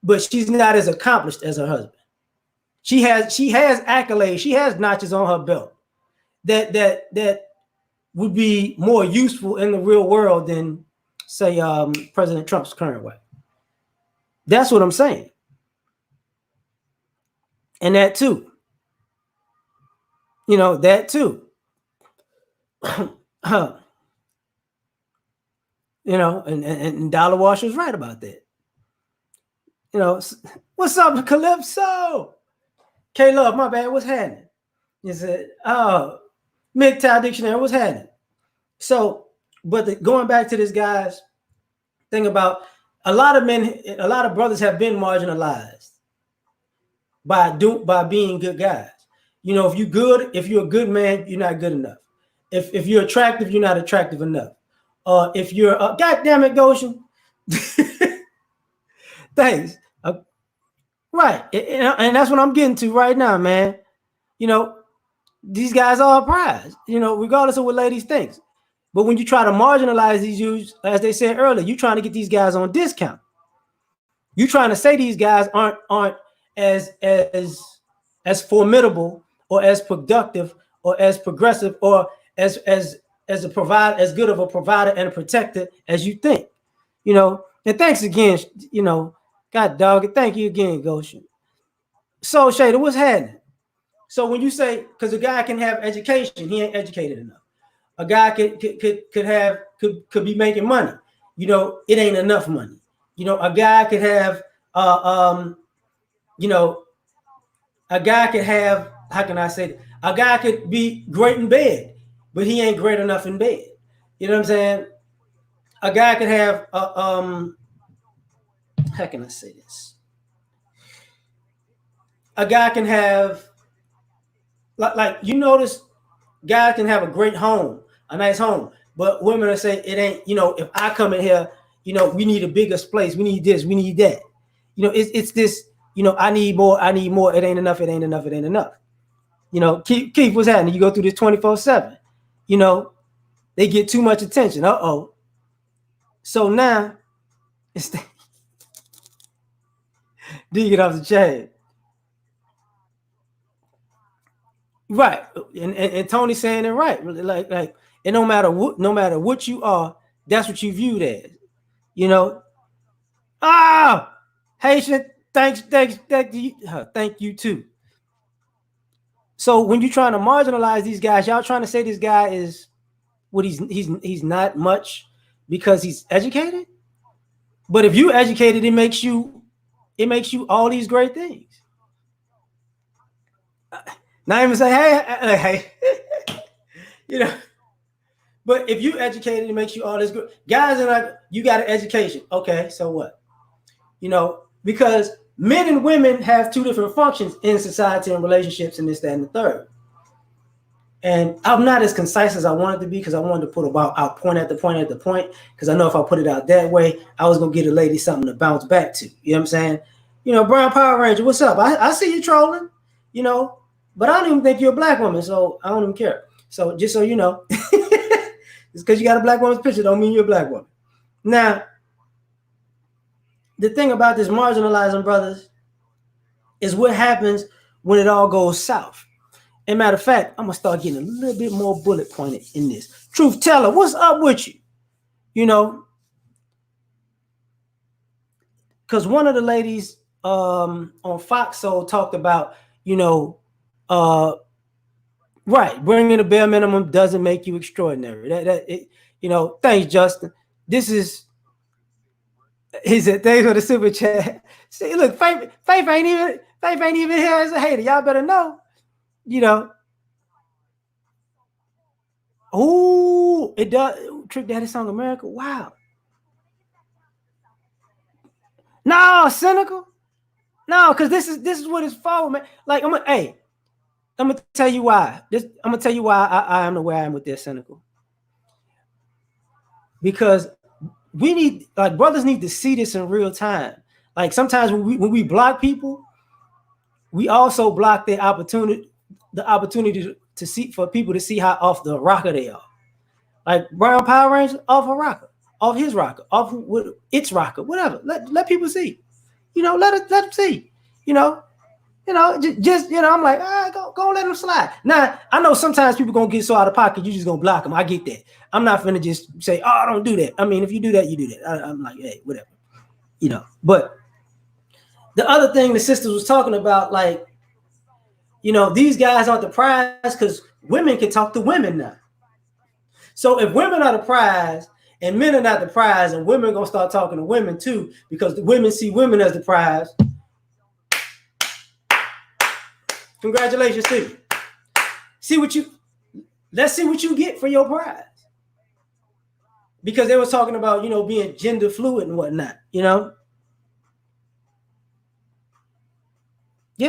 A: but she's not as accomplished as her husband. She has accolades, she has notches on her belt that would be more useful in the real world than, say, President Trump's current wife. That's what I'm saying. And that too. That too. And Dollar Wash was right about that. What's up, Calypso? K-Love, my bad, what's happening? He said, MGTOW Dictionary, what's happening? So, but going back to this guy's thing about a lot of brothers have been marginalized by being good guys. If you're a good man, you're not good enough. If you're attractive, you're not attractive enough. If you're God damn it, Goshen. Thanks. Right. And that's what I'm getting to right now, man. These guys are a prize, regardless of what ladies think. But when you try to marginalize these dudes, as they said earlier, you're trying to get these guys on discount. You're trying to say these guys aren't as formidable or as productive or as progressive or as good of a provider and a protector as you think. And thanks again, God dog it. Thank you again, Goshen. So Shader, what's happening? So when you say, because a guy can have education, he ain't educated enough. A guy could be making money. It ain't enough money. A guy could have a guy could have, how can I say it? A guy could be great in bed, but he ain't great enough in bed. You know what I'm saying? A guy could have how can I say this? A guy can have like you notice guys can have a great home, a nice home, but women will say it ain't, if I come in here, we need a bigger place, we need this, we need that. It's this, I need more, it ain't enough, it ain't enough, it ain't enough. Keith, what's happening? You go through this 24/7. They get too much attention. So now it's do you get off the chain? Right. And Tony's saying it right. Like and no matter what you are, that's what you viewed as. Haitian, thank you too. So when you're trying to marginalize these guys, y'all trying to say this guy is what he's not much because he's educated. But if you educated, it makes you all these great things. Not even say, hey, But if you educated, it makes you all this good. Guys are like, you got an education. Okay, so what? Because men and women have two different functions in society and relationships and this, that, and the third. And I'm not as concise as I wanted to be because I wanted to put out point at the point because I know if I put it out that way, I was going to get a lady something to bounce back to. You know what I'm saying? Brown Power Ranger, what's up? I see you trolling, but I don't even think you're a black woman, so I don't even care. So just so you know, it's because you got a black woman's picture don't mean you're a black woman. Now, the thing about this marginalizing, brothers, is what happens when it all goes south. And matter of fact, I'm going to start getting a little bit more bullet pointed in this. Truth teller, what's up with you? because one of the ladies on Fox Soul talked about, you know, uh, right, bringing the bare minimum doesn't make you extraordinary. You know, thanks, Justin. This is, he said, thanks for the super chat. See, look, Faith ain't even here as a hater. Y'all better know, you know. Oh, it does. Trick Daddy Song America. Wow. No, cynical. No, because this is what it's for, man. Like I'm gonna tell you why. I'm gonna tell you why I am the way I am with this, cynical. Because we need, like, brothers need to see this in real time. Like sometimes when we block people, we also block the opportunity to see, for people to see how off the rocker they are. Like Brown Power Rangers, off a rocker, off his rocker, off its rocker, whatever. Let people see. You know, let them see. You know, just I'm like, go let them slide. Now I know sometimes people gonna get so out of pocket, you just gonna block them. I get that. I'm not finna just say, oh, don't do that. I mean, if you do that, you do that. I'm like, hey, whatever. You know, but the other thing the sisters was talking about, like, these guys aren't the prize because women can talk to women now. So if women are the prize and men are not the prize, and women are gonna start talking to women too, because the women see women as the prize. Congratulations to you. Let's see what you get for your prize. Because they were talking about, being gender fluid and whatnot, Yeah,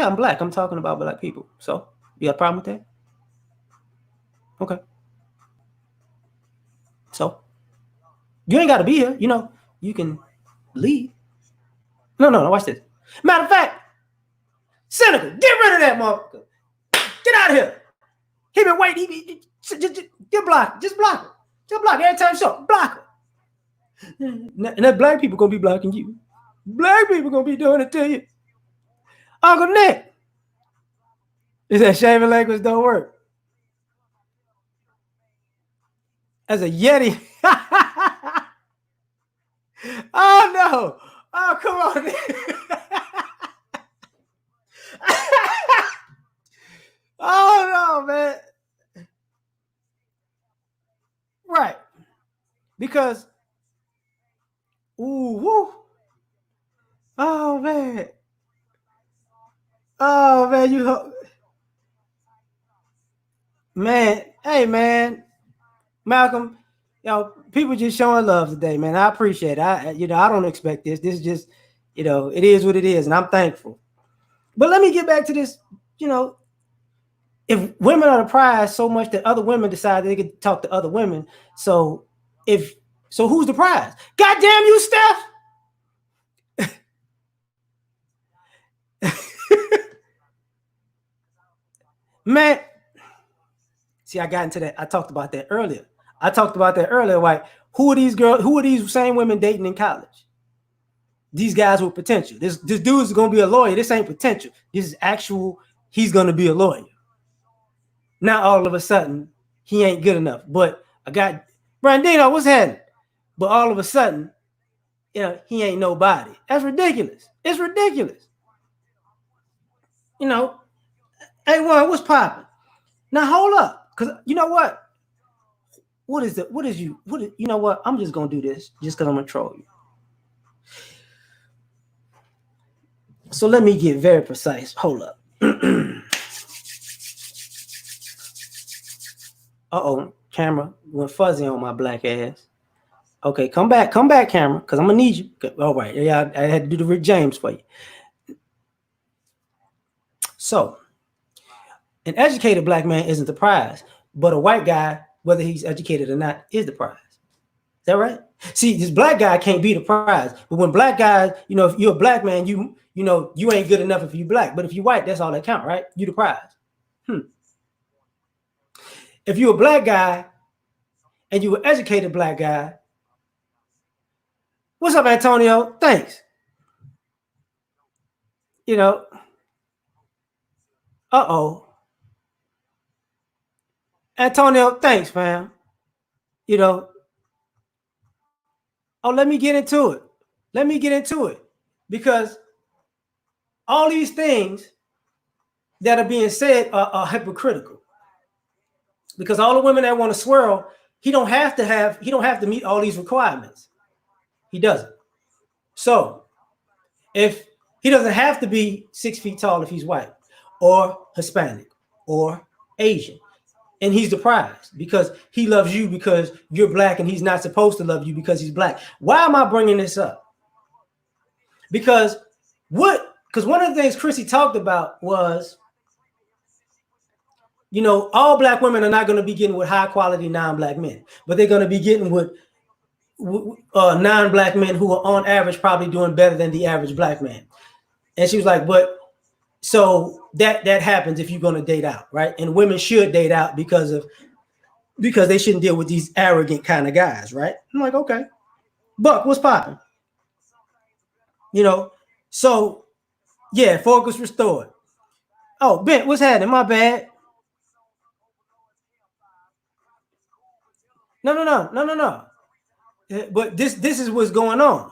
A: I'm black. I'm talking about black people. So, you got a problem with that? Okay. So, you ain't got to be here. You can leave. No. Watch this. Matter of fact, cynical, get rid of that motherfucker. Get out of here. He been waiting. Just block. Just block it. Just block it. Every time you show, block it. And that black people gonna be blocking you. Black people gonna be doing it to you. Uncle Nick. Is that shaving language don't work? As a Yeti. Oh no. Oh, come on. Oh no, man. Right. Because woo. Oh man. Oh man, man. Hey man. Malcolm, people just showing love today, man. I appreciate it. I don't expect this. This is just, it is what it is, and I'm thankful. But let me get back to this. If women are the prize so much that other women decide they could talk to other women, so who's the prize? Goddamn you, Steph! Man, see, I got into that. I talked about that earlier. Like, who are these girls? Who are these same women dating in college? These guys with potential. This dude's gonna be a lawyer. This ain't potential. This is actual. He's gonna be a lawyer. Now all of a sudden he ain't good enough. But I got Brandino. What's happening? But all of a sudden, he ain't nobody. That's ridiculous. It's ridiculous. Hey, what's popping? Now hold up, because you know what? What is it? What is you? You know what? I'm just gonna do this just because I'm gonna troll you. So let me get very precise. Hold up. Camera went fuzzy on my black ass. Okay, come back, camera, because I'm gonna need you. All right, yeah, I had to do the Rick James for you. So, an educated black man isn't the prize, but a white guy, whether he's educated or not, is the prize. Is that right? See, this black guy can't be the prize, but when black guys, if you're a black man, you ain't good enough if you're black, but if you're white, that's all that count, right? You the prize. If you're a black guy and you're an educated black guy, what's up, Antonio? Thanks. Antonio, thanks, fam. Let me get into it. because all these things that are being said are hypocritical. Because all the women that want to swirl, he don't have to meet all these requirements. He doesn't. So if he doesn't have to be 6 feet tall if he's white or Hispanic or Asian, and he's the prize because he loves you because you're black and he's not supposed to love you because he's black. Why am I bringing this up? Because one of the things Chrissy talked about was, all black women are not going to be getting with high quality non-black men, but they're going to be getting with non-black men who are on average probably doing better than the average black man. And she was like, but so that happens if you're going to date out, right? And women should date out because they shouldn't deal with these arrogant kind of guys, right? I'm like, okay, Buck, what's popping? So yeah, focus restored. Oh, Ben, what's happening? My bad. No. But this is what's going on.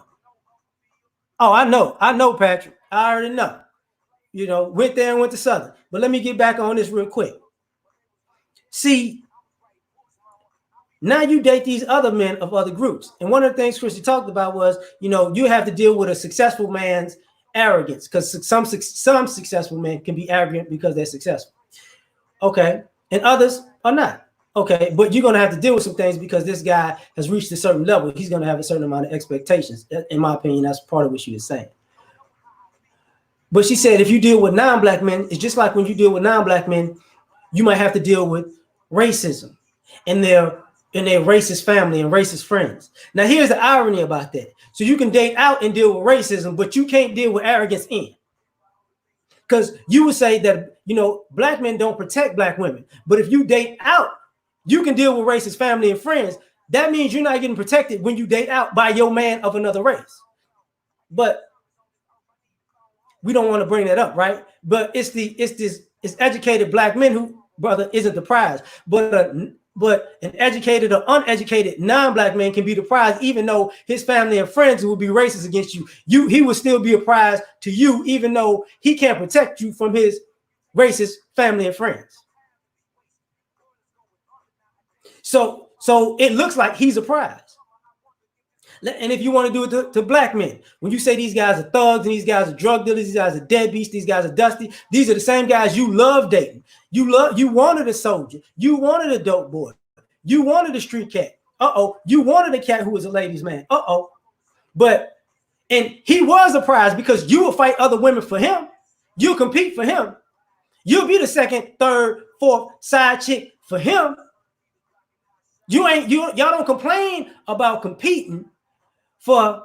A: Oh, I know, Patrick. I already know. Went there and went to Southern. But let me get back on this real quick. See, now you date these other men of other groups. And one of the things Chrissy talked about was, you have to deal with a successful man's arrogance, because some successful men can be arrogant because they're successful. Okay. And others are not. Okay. But you're going to have to deal with some things because this guy has reached a certain level. He's going to have a certain amount of expectations. In my opinion, that's part of what she was saying. But she said, if you deal with non-black men, it's just like when you deal with non-black men, you might have to deal with racism and their racist family and racist friends. Now, here's the irony about that. So you can date out and deal with racism, but you can't deal with arrogance in. Because you would say that, black men don't protect black women. But if you date out, you can deal with racist family and friends. That means you're not getting protected when you date out by your man of another race. But we don't want to bring that up, right? But it's educated black men who, brother, isn't the prize. But an educated or uneducated non-black man can be the prize, even though his family and friends will be racist against you. He will still be a prize to you, even though he can't protect you from his racist family and friends. So it looks like he's a prize. And if you want to do it to black men, when you say these guys are thugs and these guys are drug dealers, these guys are deadbeats, these guys are dusty, these are the same guys you love dating. You wanted a soldier. You wanted a dope boy. You wanted a street cat. You wanted a cat who was a ladies' man. And he was a prize because you will fight other women for him. You'll compete for him. You'll be the second, third, fourth side chick for him. Y'all don't complain about competing for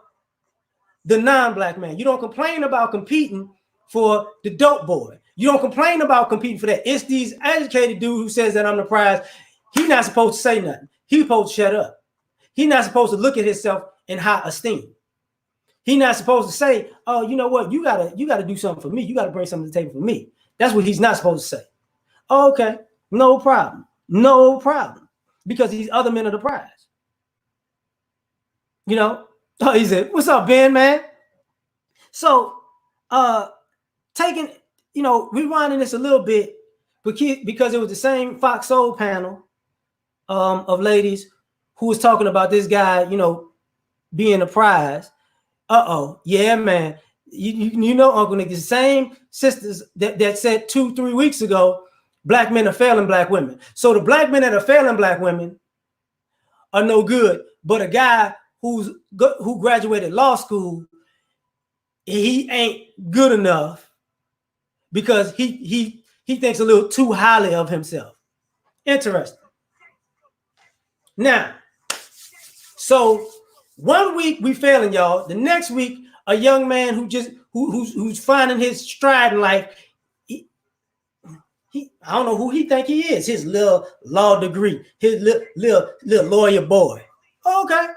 A: the non-black man. You don't complain about competing for the dope boy. You don't complain about competing for that. It's these educated dude who says that I'm the prize. He's not supposed to say nothing. He's supposed to shut up. He's not supposed to look at himself in high esteem. He's not supposed to say, oh, you know what? You gotta do something for me. You gotta bring something to the table for me. That's what he's not supposed to say. Oh, okay, no problem. Because these other men are the prize. He said, what's up, Ben, man? So rewinding this a little bit, because it was the same Fox Soul panel of ladies who was talking about this guy, being a prize. Yeah, man. Uncle Nick, the same sisters that said 2-3 weeks ago, black men are failing black women. So the black men that are failing black women are no good, but a guy who graduated law school, he ain't good enough because he thinks a little too highly of himself. Interesting. Now, so 1 week we failing y'all. The next week, a young man who's finding his stride in life. I don't know who he think he is. His little law degree, his little lawyer boy. Okay.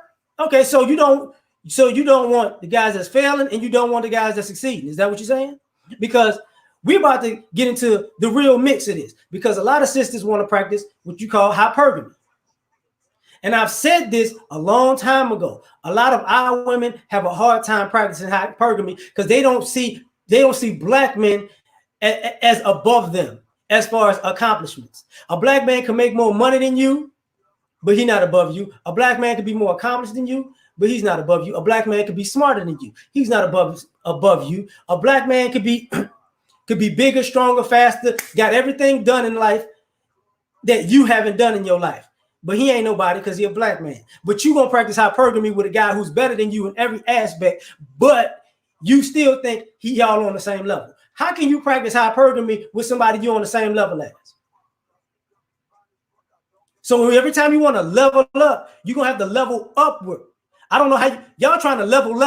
A: So you don't want the guys that's failing, and you don't want the guys that's succeeding. Is that what you're saying? Because we're about to get into the real mix of this. Because a lot of sisters want to practice what you call hypergamy. And I've said this a long time ago. A lot of our women have a hard time practicing hypergamy because they don't see black men as above them as far as accomplishments. A black man can make more money than you, but he's not above you. A black man can be more accomplished than you, but he's not above you. A black man can be smarter than you. He's not above you. A black man could be bigger, stronger, faster, got everything done in life that you haven't done in your life. But he ain't nobody because he's a black man. But you gonna practice hypergamy with a guy who's better than you in every aspect, but you still think he all on the same level. How can you practice hypergamy with somebody you're on the same level as? So every time you want to level up, you're gonna have to level upward. I don't know how y'all trying to level.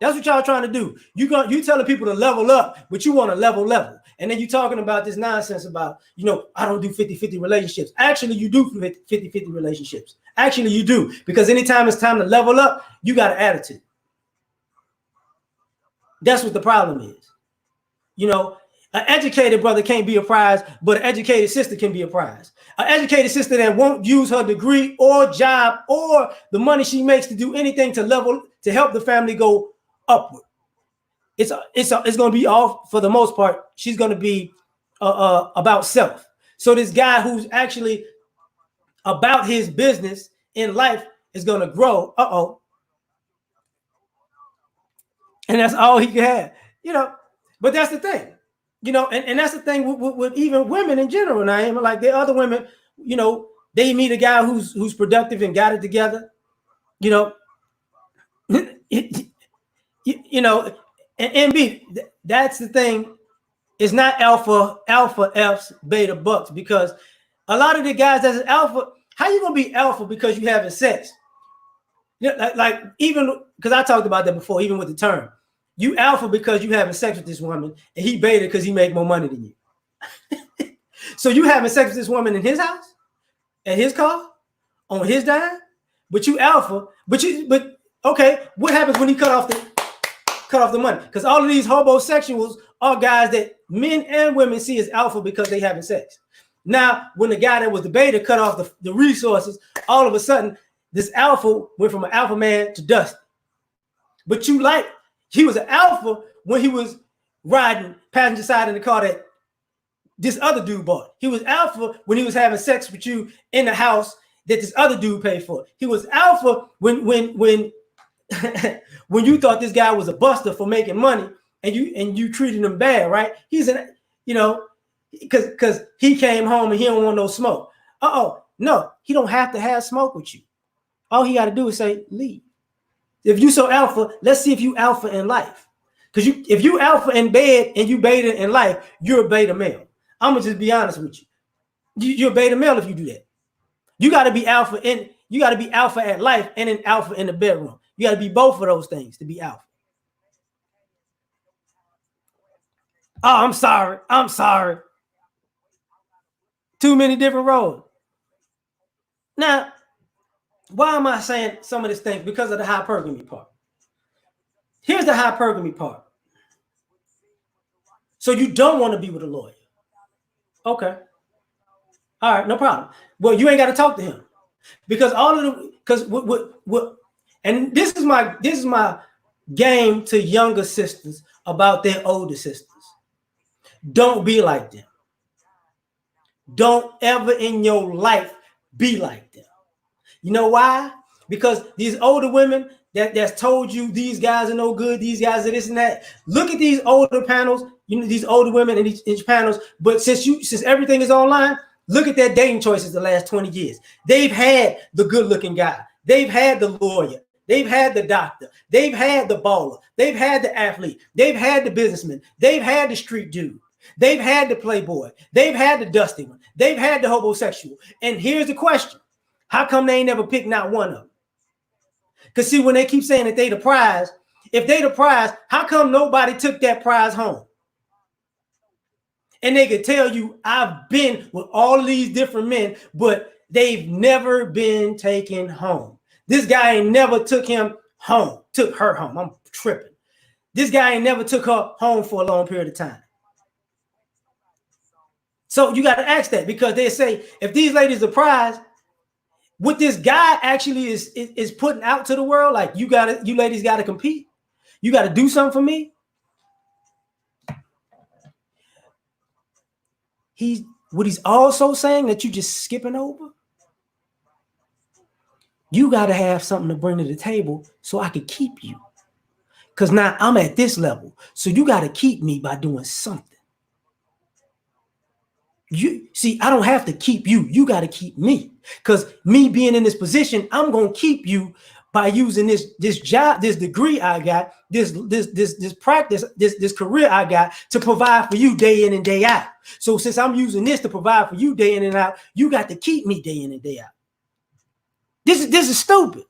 A: That's what y'all trying to do. You telling people to level up, but you want to level. And then you talking about this nonsense about, I don't do 50-50 relationships. Actually, you do 50-50 relationships. Actually, you do. Because anytime it's time to level up, you got an attitude. That's what the problem is. An educated brother can't be a prize, but an educated sister can be a prize. An educated sister that won't use her degree or job or the money she makes to do anything to help the family go upward. It's going to be all, for the most part, she's going to be about self. So this guy who's actually about his business in life is going to grow. And that's all he can have, but that's the thing. And that's the thing with even women in general. Now, like the other women, they meet a guy who's productive and got it together, and B, that's the thing. It's not alpha F's, beta bucks, because a lot of the guys that's alpha, how you gonna be alpha because you having sex? Like even because I talked about that before, even with the term. You alpha because you having sex with this woman, and he beta because he make more money than you. So you having sex with this woman in his house, at his car, on his dime, but you alpha. But okay, what happens when he cut off the money? Because all of these homosexuals are guys that men and women see as alpha because they having sex. Now, when the guy that was the beta cut off the resources, all of a sudden this alpha went from an alpha man to dust. But he was an alpha when he was riding passenger side in the car that this other dude bought. He was alpha when he was having sex with you in the house that this other dude paid for. He was alpha when when you thought this guy was a buster for making money and you treated him bad, right? He's because he came home and he don't want no smoke. No, he don't have to have smoke with you. All he got to do is say leave. If you so alpha, let's see if you alpha in life. Because if you alpha in bed and you beta in life, you're a beta male. I'm gonna just be honest with you. You're a beta male if you do that. You got to be alpha at life and an alpha in the bedroom. You got to be both of those things to be alpha. Oh, I'm sorry. Too many different roles. Now, why am I saying some of these things? Because of the hypergamy part. Here's the hypergamy part. So you don't want to be with a lawyer. Okay. All right, no problem. Well, you ain't got to talk to him. Because and this is my game to younger sisters about their older sisters. Don't be like them. Don't ever in your life be like them. You know why? Because these older women that's told you these guys are no good, these guys are this and that. Look at these older panels, these older women in each panels. But since everything is online, look at their dating choices the last 20 years. They've had the good-looking guy. They've had the lawyer. They've had the doctor. They've had the baller. They've had the athlete. They've had the businessman. They've had the street dude. They've had the playboy. They've had the dusty one. They've had the homosexual. And here's the question. How come they ain't never picked not one of them? Because see, when they keep saying that they the prize, if they the prize, how come nobody took that prize home? And they could tell you, I've been with all of these different men, but they've never been taken home. This guy ain't never took her home. I'm tripping. This guy ain't never took her home for a long period of time. So you got to ask that, because they say, if these ladies are prize, what this guy actually is putting out to the world, like you ladies gotta compete, you gotta do something for me. What he's also saying that you just skipping over. You gotta have something to bring to the table so I can keep you. Because now I'm at this level. So you gotta keep me by doing something. You see, I don't have to keep you. You got to keep me, because me being in this position, I'm gonna keep you by using this job, this degree I got, this practice, this career I got to provide for you day in and day out. So since I'm using this to provide for you day in and out, you got to keep me day in and day out. This is stupid.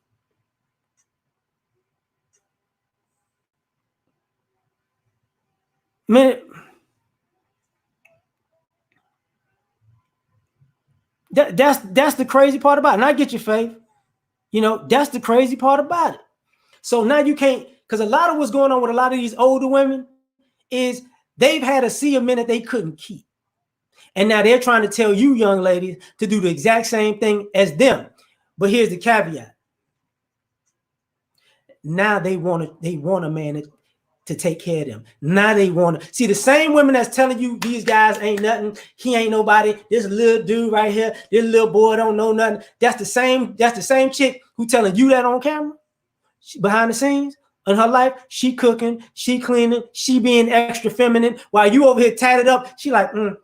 A: Man, that's the crazy part about it. And I get your faith. You know, that's the crazy part about it. So now you can't, because a lot of what's going on with a lot of these older women is they've had to see a man that they couldn't keep. And now they're trying to tell you young ladies to do the exact same thing as them. But here's the caveat. Now they want a man to take care of them. Now they want to see the same women that's telling you these guys ain't nothing, he ain't nobody, this little dude right here, this little boy don't know nothing. That's the same chick who telling you that on camera, behind the scenes in her life. She cooking, she cleaning, she being extra feminine while you over here tatted up. She like, them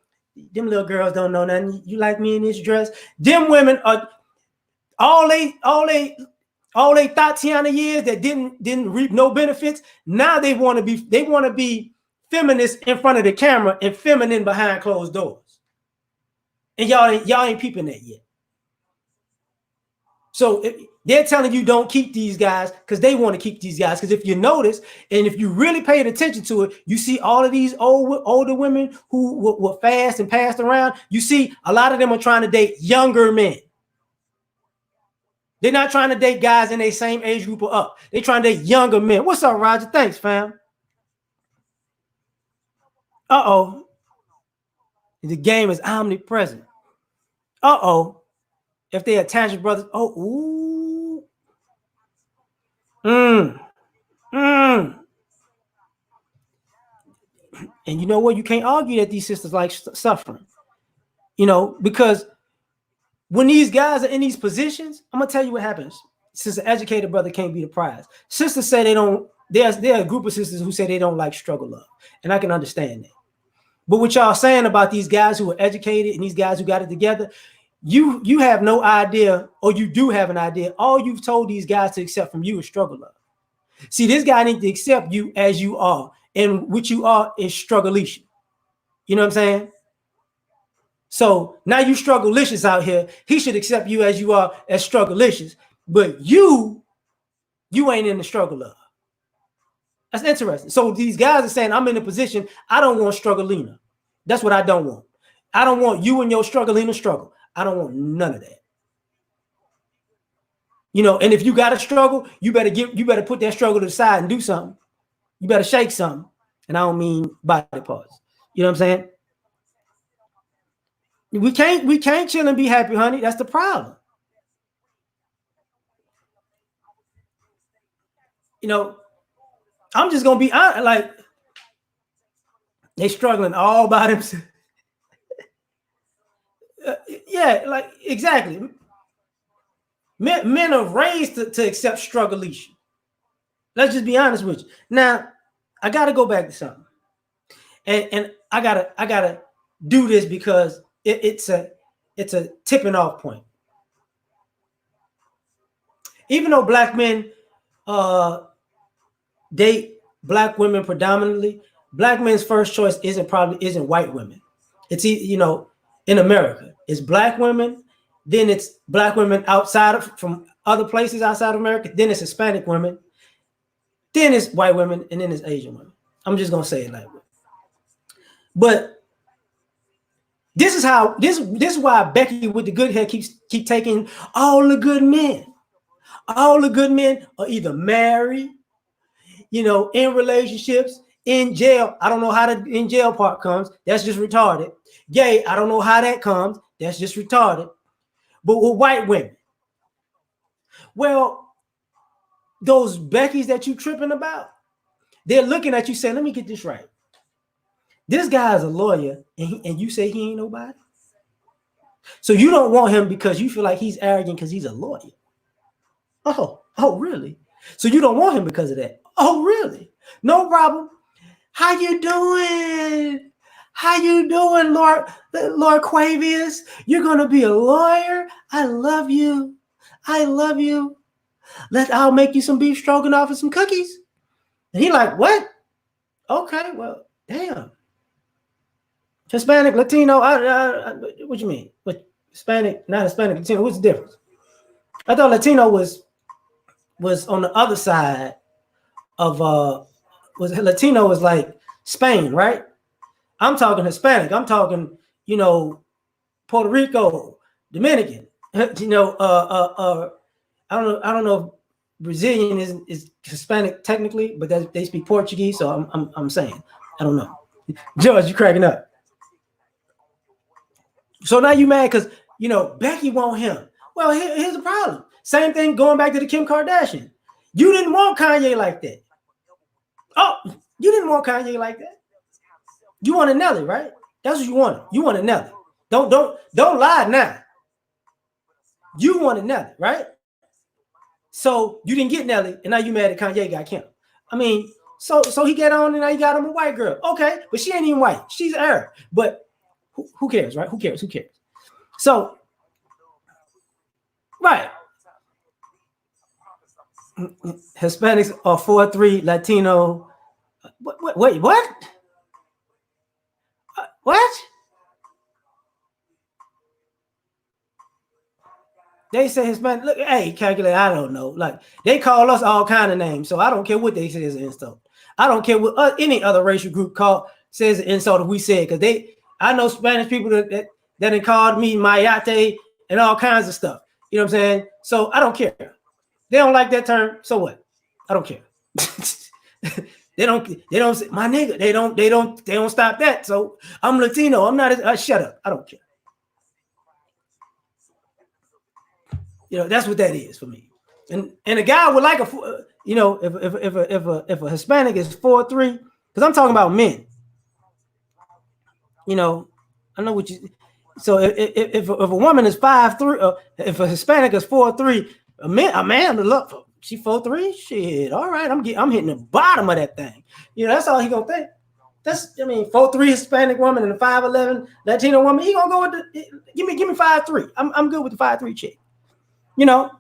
A: little girls don't know nothing. You like me in this dress? Them women are all they Tatiana years that didn't reap no benefits. Now they want to be feminists in front of the camera and feminine behind closed doors. And y'all ain't peeping that yet. So they're telling you don't keep these guys because they want to keep these guys. Because if you notice, and if you really paid attention to it, you see all of these older women who were fast and passed around. You see a lot of them are trying to date younger men. They're not trying to date guys in their same age group or up. They're trying to date younger men. What's up, Roger? Thanks, fam. Uh-oh. The game is omnipresent. Uh-oh. If they attach brothers, ooh. And you know what? You can't argue that these sisters like suffering. You know, because when these guys are in these positions, I'm gonna tell you what happens. Since an educated brother can't be the prize. Sisters say they don't. There are a group of sisters who say they don't like struggle love, and I can understand that. But what y'all saying about these guys who are educated and these guys who got it together, you have no idea, or you do have an idea. All you've told these guys to accept from you is struggle love. See, this guy needs to accept you as you are, and what you are is struggle-licious. You know what I'm saying? So now you struggle-licious out here. He should accept you as you are, as struggle-licious. But you ain't in the struggle love. That's interesting. So these guys are saying, I'm in a position, I don't want struggle-lina. That's what I don't want. I don't want you and your struggle-lina struggle. I don't want none of that. You know, and if you got a struggle, you better put that struggle to the side and do something. You better shake something. And I don't mean body parts. You know what I'm saying? We can't chill and be happy, honey. That's the problem. You know, I'm just gonna be honest, like they struggling all by themselves. Yeah, like exactly. Men are raised to accept struggle. Let's just be honest with you. Now, I gotta go back to something, and I gotta do this because it's a tipping off point. Even though black men date black women predominantly, black men's first choice isn't white women. It's, you know, in America, it's black women, then it's black women from other places outside of America, then it's Hispanic women, then it's white women, and then it's Asian women. I'm just gonna say it like that. But this is why Becky with the good hair keep taking all the good men. All the good men are either married, you know, in relationships, in jail. I don't know how the in jail part comes. That's just retarded. Gay, I don't know how that comes. That's just retarded. But with white women, Well, those Beckys that you tripping about, they're looking at you saying, let me get this right. This guy is a lawyer, and you say he ain't nobody. So you don't want him because you feel like he's arrogant because he's a lawyer. Oh, really? So you don't want him because of that? Oh, really? No problem. How you doing? How you doing, Lord Quavius? You're gonna be a lawyer? I love you. I love you. I'll make you some beef stroganoff and some cookies. And he like, what? Okay, well, damn. Hispanic, Latino, what you mean? What Hispanic, not Hispanic, Latino, what's the difference? I thought Latino was on the other side of was Latino was like Spain, right? I'm talking Hispanic. I'm talking, Puerto Rico, Dominican. I don't know if Brazilian is Hispanic technically, but they speak Portuguese, so I'm saying I don't know. George, you cracking up. So now you mad because Becky want him. Well, here's the problem. Same thing going back to the Kim Kardashian. You didn't want Kanye like that. Oh, you didn't want Kanye like that. You wanted Nelly, right? That's what you wanted. You wanted Nelly. Don't lie now. You wanted Nelly, right? So you didn't get Nelly, and now you mad at Kanye got Kim. I mean, so he got on, and now you got him a white girl. Okay, but she ain't even white. She's Arab. But who cares, right? Who cares? So, right. Hispanics are 4-3, Latino. Wait, what? What? They say Hispanic. Look, hey, calculate. I don't know. Like they call us all kind of names, so I don't care what they say is an insult. I don't care what any other racial group says an insult if we say it, because I know Spanish people that have called me mayate and all kinds of stuff. You know what I'm saying? So I don't care. They don't like that term. So what? I don't care. They don't say my nigga. They don't stop that. So I'm Latino. I'm not. Shut up. I don't care. That's what that is for me. And a guy would like if a Hispanic is 4'3", because I'm talking about men. I know what you. So if a woman is 5'3", if a Hispanic is 4'3", a man to look for. She 4'3", shit. All right, I'm hitting the bottom of that thing. That's all he gonna think. 4'3" Hispanic woman and a 5'11" Latino woman. He gonna go with give me 5'3". I'm good with the 5'3" chick. You're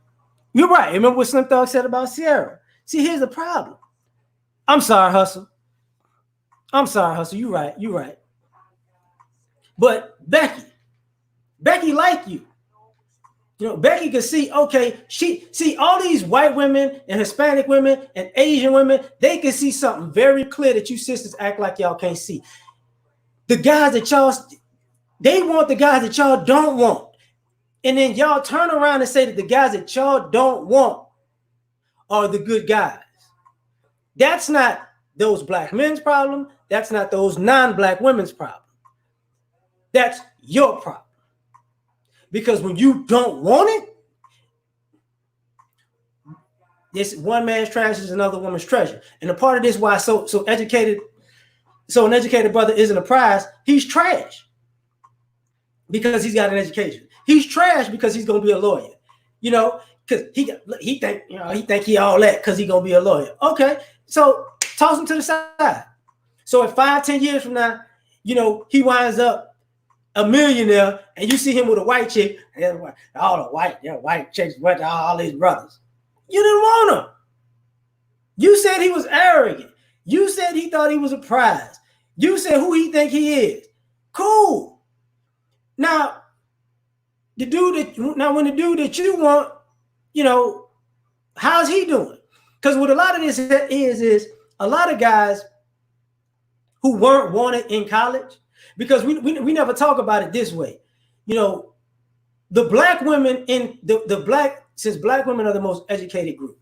A: right. Remember what Slim Thug said about Sierra? See, here's the problem. I'm sorry, Hustle. You're right. But Becky like you. Becky could see, okay, see all these white women and Hispanic women and Asian women, they can see something very clear that you sisters act like y'all can't see. The guys that they want the guys that y'all don't want. And then y'all turn around and say that the guys that y'all don't want are the good guys. That's not those black men's problem. That's not those non-black women's problem. That's your problem. Because when you don't want it, this one man's trash is another woman's treasure. And a part of this why so an educated brother isn't a prize, he's trash. Because he's got an education. He's trash because he's gonna be a lawyer, because he think he all that because he's gonna be a lawyer. Okay, so toss him to the side. So in 5-10 years from now, he winds up a millionaire, and you see him with a white chick, and all the white chicks went to all his brothers. You didn't want him. You said he was arrogant. You said he thought he was a prize. You said who he think he is. Cool. Now, when the dude that you want, how's he doing? Because what a lot of this is a lot of guys who weren't wanted in college, because we never talk about it this way. The black women since black women are the most educated group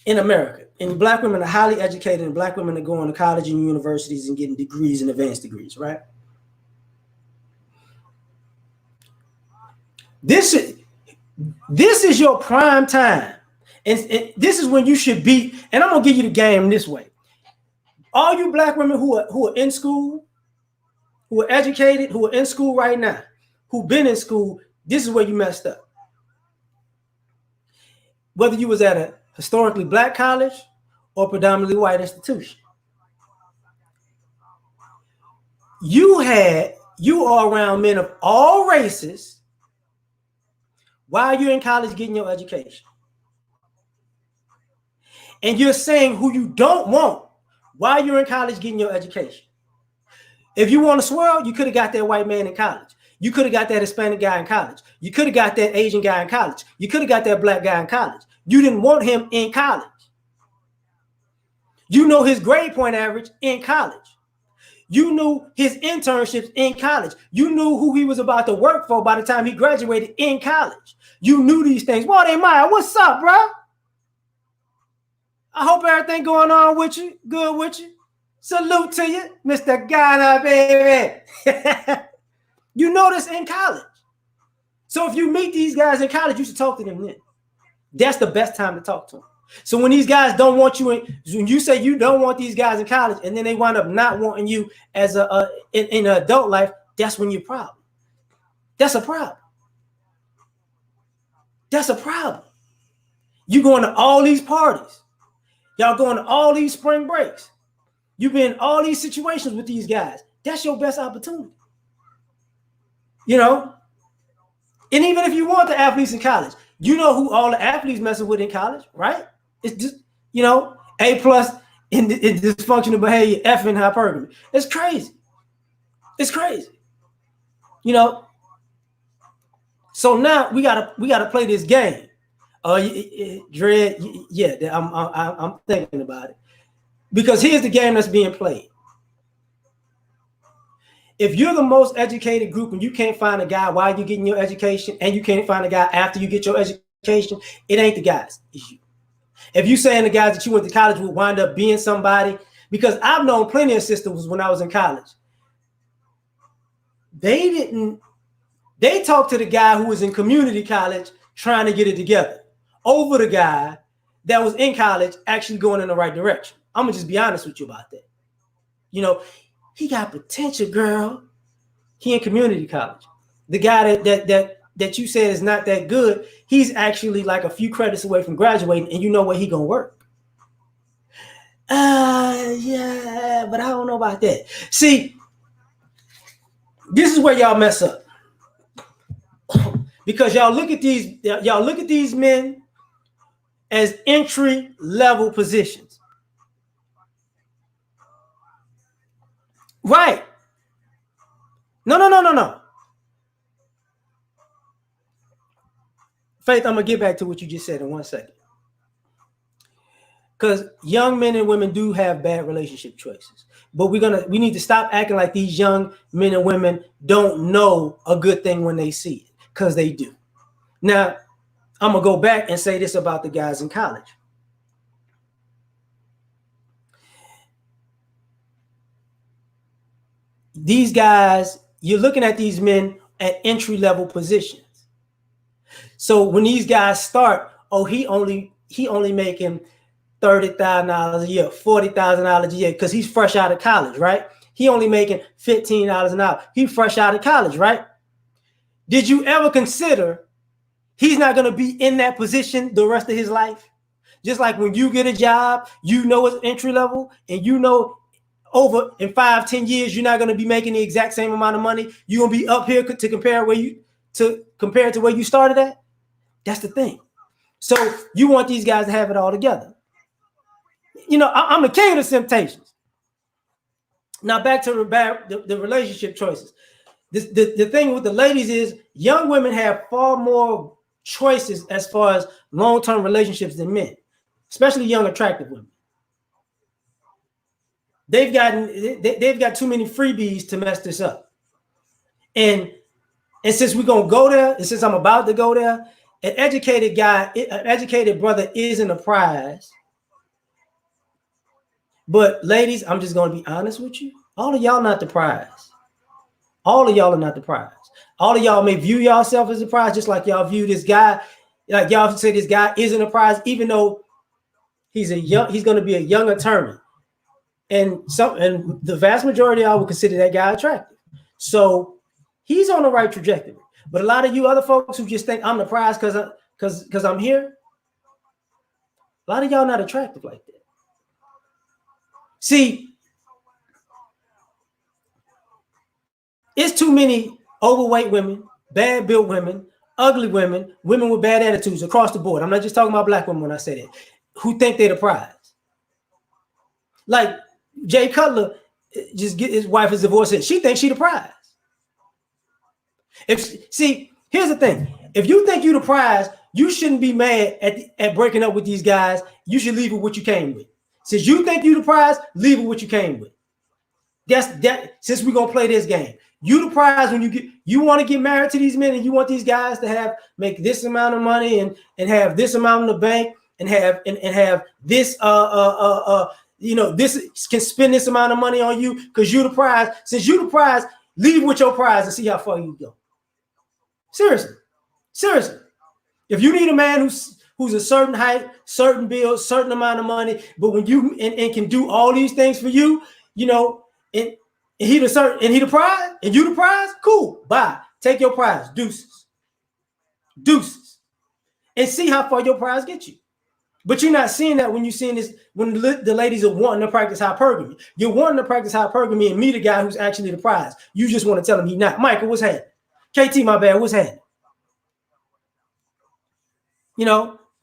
A: in America, and black women are highly educated, and black women are going to college and universities and getting degrees and advanced degrees, right? This is your prime time. And this is when you should be. And I'm going to give you the game this way. All you black women who are in school, who are educated, who are in school right now, who've been in school, this is where you messed up. Whether you was at a historically black college or predominantly white institution. You are around men of all races while you're in college getting your education. And you're saying who you don't want while you're in college getting your education. If you want to swirl, you could have got that white man in college. You could have got that Hispanic guy in college. You could have got that Asian guy in college. You could have got that black guy in college. You didn't want him in college. You know his grade point average in college. You knew his internships in college. You knew who he was about to work for by the time he graduated in college. You knew these things. Well, they Maya, what's up, bro? I hope everything going on with you. Good with you. Salute to you, Mr. Ghana, baby. You know this in college. So if you meet these guys in college, you should talk to them then. That's the best time to talk to them. So when these guys don't want you when you say you don't want these guys in college, and then they wind up not wanting you as in adult life, that's when you're a problem. That's a problem. That's a problem. You going to all these parties. Y'all going to all these spring breaks. You've been in all these situations with these guys. That's your best opportunity. You know? And even if you want the athletes in college, you know who all the athletes messing with in college, right? It's just, you know, A+ in dysfunctional behavior, F in hypergamy. It's crazy. It's crazy. You know? So now we gotta play this game. Dread, yeah, I'm thinking about it. Because here's the game that's being played. If you're the most educated group and you can't find a guy while you're getting your education, and you can't find a guy after you get your education, it ain't the guys, it's you. If you saying the guys that you went to college would wind up being somebody, because I've known plenty of sisters when I was in college. They talked to the guy who was in community college trying to get it together over the guy that was in college actually going in the right direction. I'm gonna just be honest with you about that. You know, he got potential, girl. He in community college. The guy that you said is not that good, he's actually like a few credits away from graduating, and you know where he gonna work. Yeah, but I don't know about that. See, this is where y'all mess up. Because y'all look at these men as entry level positions. Right. No. Faith, I'm gonna get back to what you just said in 1 second. Because young men and women do have bad relationship choices. But we need to stop acting like these young men and women don't know a good thing when they see it, because they do. Now, I'm gonna go back and say this about the guys in college. These guys, you're looking at these men at entry-level positions. So when these guys start, he only making $30,000 a year, $40,000 a year, because he's fresh out of college, right? He only making $15 an hour. He's fresh out of college, right? Did you ever consider he's not going to be in that position the rest of his life? Just like when you get a job, you know it's entry level, and you know over in 5-10 years you're not going to be making the exact same amount of money. You're going to be up here to compare to where you started at. That's the thing. So you want these guys to have it all together. You know, I'm the king of the temptations. Now back to the relationship choices. The thing with the ladies is young women have far more choices as far as long-term relationships than men, especially young, attractive women. They've got too many freebies to mess this up. And since we're gonna go there, and since I'm about to go there, an educated brother isn't a prize. But ladies, I'm just gonna be honest with you. All of y'all not the prize. All of y'all are not the prize. All of y'all may view yourself as a prize, just like y'all view this guy. Like y'all say this guy isn't a prize, even though he's going to be a young attorney. And the vast majority of y'all would consider that guy attractive. So he's on the right trajectory. But a lot of you other folks who just think I'm the prize because I'm here, a lot of y'all not attractive like that. See, it's too many overweight women, bad built women, ugly women, women with bad attitudes across the board. I'm not just talking about black women when I say that, who think they're the prize. Like Jay Cutler just get his wife is divorced and she thinks she the prize. Here's the thing. If you think you the prize, you shouldn't be mad at breaking up with these guys. You should leave with what you came with. Since you think you the prize, leave with what you came with. That's that. Since we're gonna play this game, you the prize when you want to get married to these men and you want these guys to make this amount of money and have this amount in the bank and have this this can spend this amount of money on you because you're the prize. Since you the prize, leave with your prize and see how far you go. Seriously. If you need a man who's a certain height, certain build, certain amount of money, but when you and can do all these things for you, and he the prize, and you the prize, cool. Bye. Take your prize. Deuces. And see how far your prize gets you. But you're not seeing that when you're seeing this, when the ladies are wanting to practice hypergamy. You're wanting to practice hypergamy and meet a guy who's actually the prize. You just want to tell him he's not. Michael, what's happening? KT, my bad, what's happening?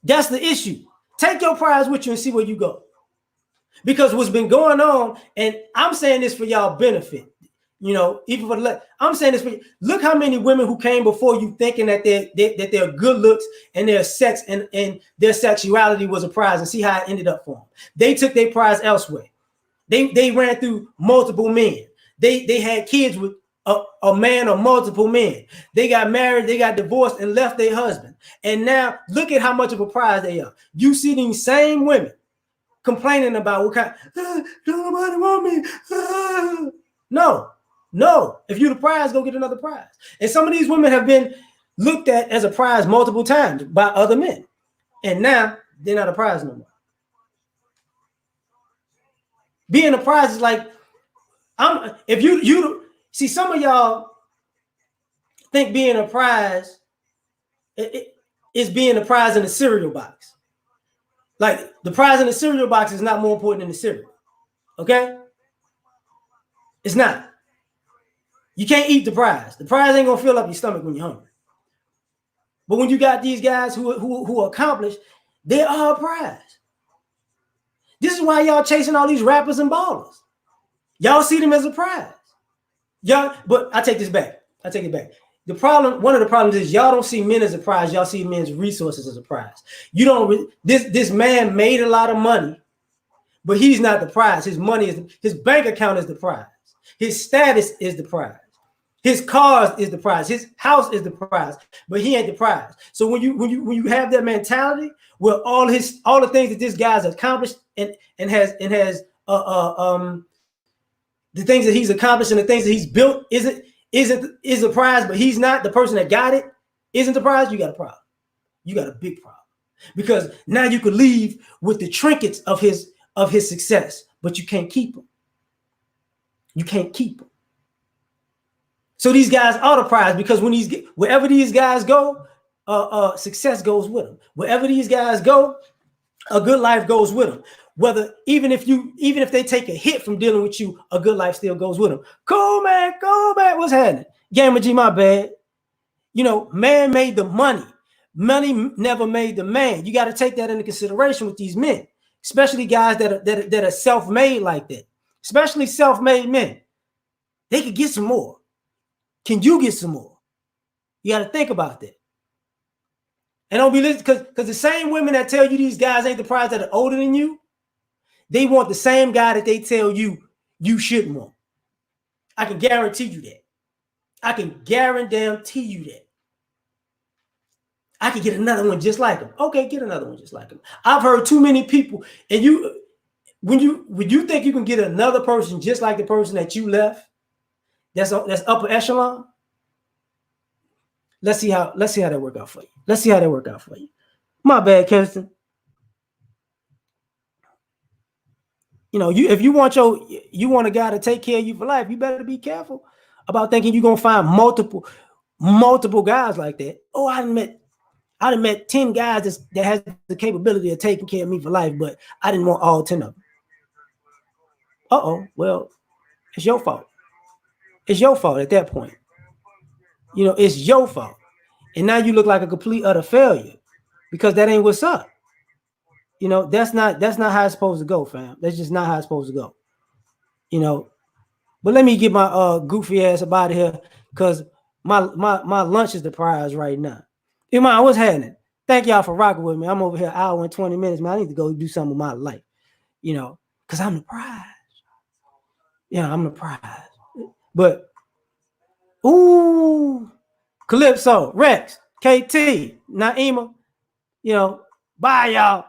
A: That's the issue. Take your prize with you and see where you go. Because what's been going on, and I'm saying this for y'all benefit, even for I'm saying this for you. Look how many women who came before you thinking that their good looks and their sex and their sexuality was a prize, and see how it ended up for them. They took their prize elsewhere. They ran through multiple men. They had kids with a man or multiple men. They got married, they got divorced and left their husband. And now look at how much of a prize they are. You see these same women complaining about what kind, don't nobody want me. No. If you're the prize, go get another prize. And some of these women have been looked at as a prize multiple times by other men. And now they're not a prize no more. Being a prize is like, if you see, some of y'all think being a prize is being a prize in a cereal box. Like the prize in the cereal box is not more important than the cereal. Okay? It's not. You can't eat the prize. The prize ain't gonna fill up your stomach when you're hungry. But when you got these guys who are accomplished, they are a prize. This is why y'all chasing all these rappers and ballers. Y'all see them as a prize. But I take this back. I take it back. One of the problems is y'all don't see men as a prize. Y'all see men's resources as a prize. This man made a lot of money, but he's not the prize. His money his bank account is the prize. His status is the prize. His cars is the prize. His house is the prize, but he ain't the prize. So when you have that mentality where all the things that this guy's accomplished and has the things that he's accomplished and the things that he's built is a prize, but he's not the person that got it, isn't the prize, you got a problem. You got a big problem. Because now you could leave with the trinkets of his success, but you can't keep them. You can't keep them. So these guys are the prize because wherever these guys go, success goes with them. Wherever these guys go, a good life goes with them. Even if they take a hit from dealing with you, a good life still goes with them. Cool, man. What's happening? Gamma G, my bad. Man made the money. Money never made the man. You got to take that into consideration with these men, especially guys that are self-made like that. Especially self-made men. They could get some more. Can you get some more? You got to think about that. And don't be listening because the same women that tell you these guys ain't the prize that are older than you, they want the same guy that they tell you shouldn't want. I can guarantee you that. I can guarantee you that. I can get another one just like him. Okay, get another one just like him. I've heard too many people, and when you think you can get another person just like the person that you left, that's upper echelon. Let's see how that work out for you. My bad, Kirsten. You know, if you want a guy to take care of you for life, you better be careful about thinking you're gonna find multiple guys like that. Oh, I done met 10 guys that has the capability of taking care of me for life, but I didn't want all 10 of them. Well, it's your fault. It's your fault at that point. You know, it's your fault. And now you look like a complete utter failure because that ain't what's up. You know, that's not how it's supposed to go, fam. That's just not how it's supposed to go. You know, but let me get my goofy ass up out of here because my lunch is the prize right now. Iman, what's happening? Thank y'all for rocking with me. I'm over here hour and 20 minutes, man. I need to go do something with my life, you know, because I'm the prize. Yeah, I'm the prize. But, ooh, Calypso, Rex, KT, Naima, you know, bye, y'all.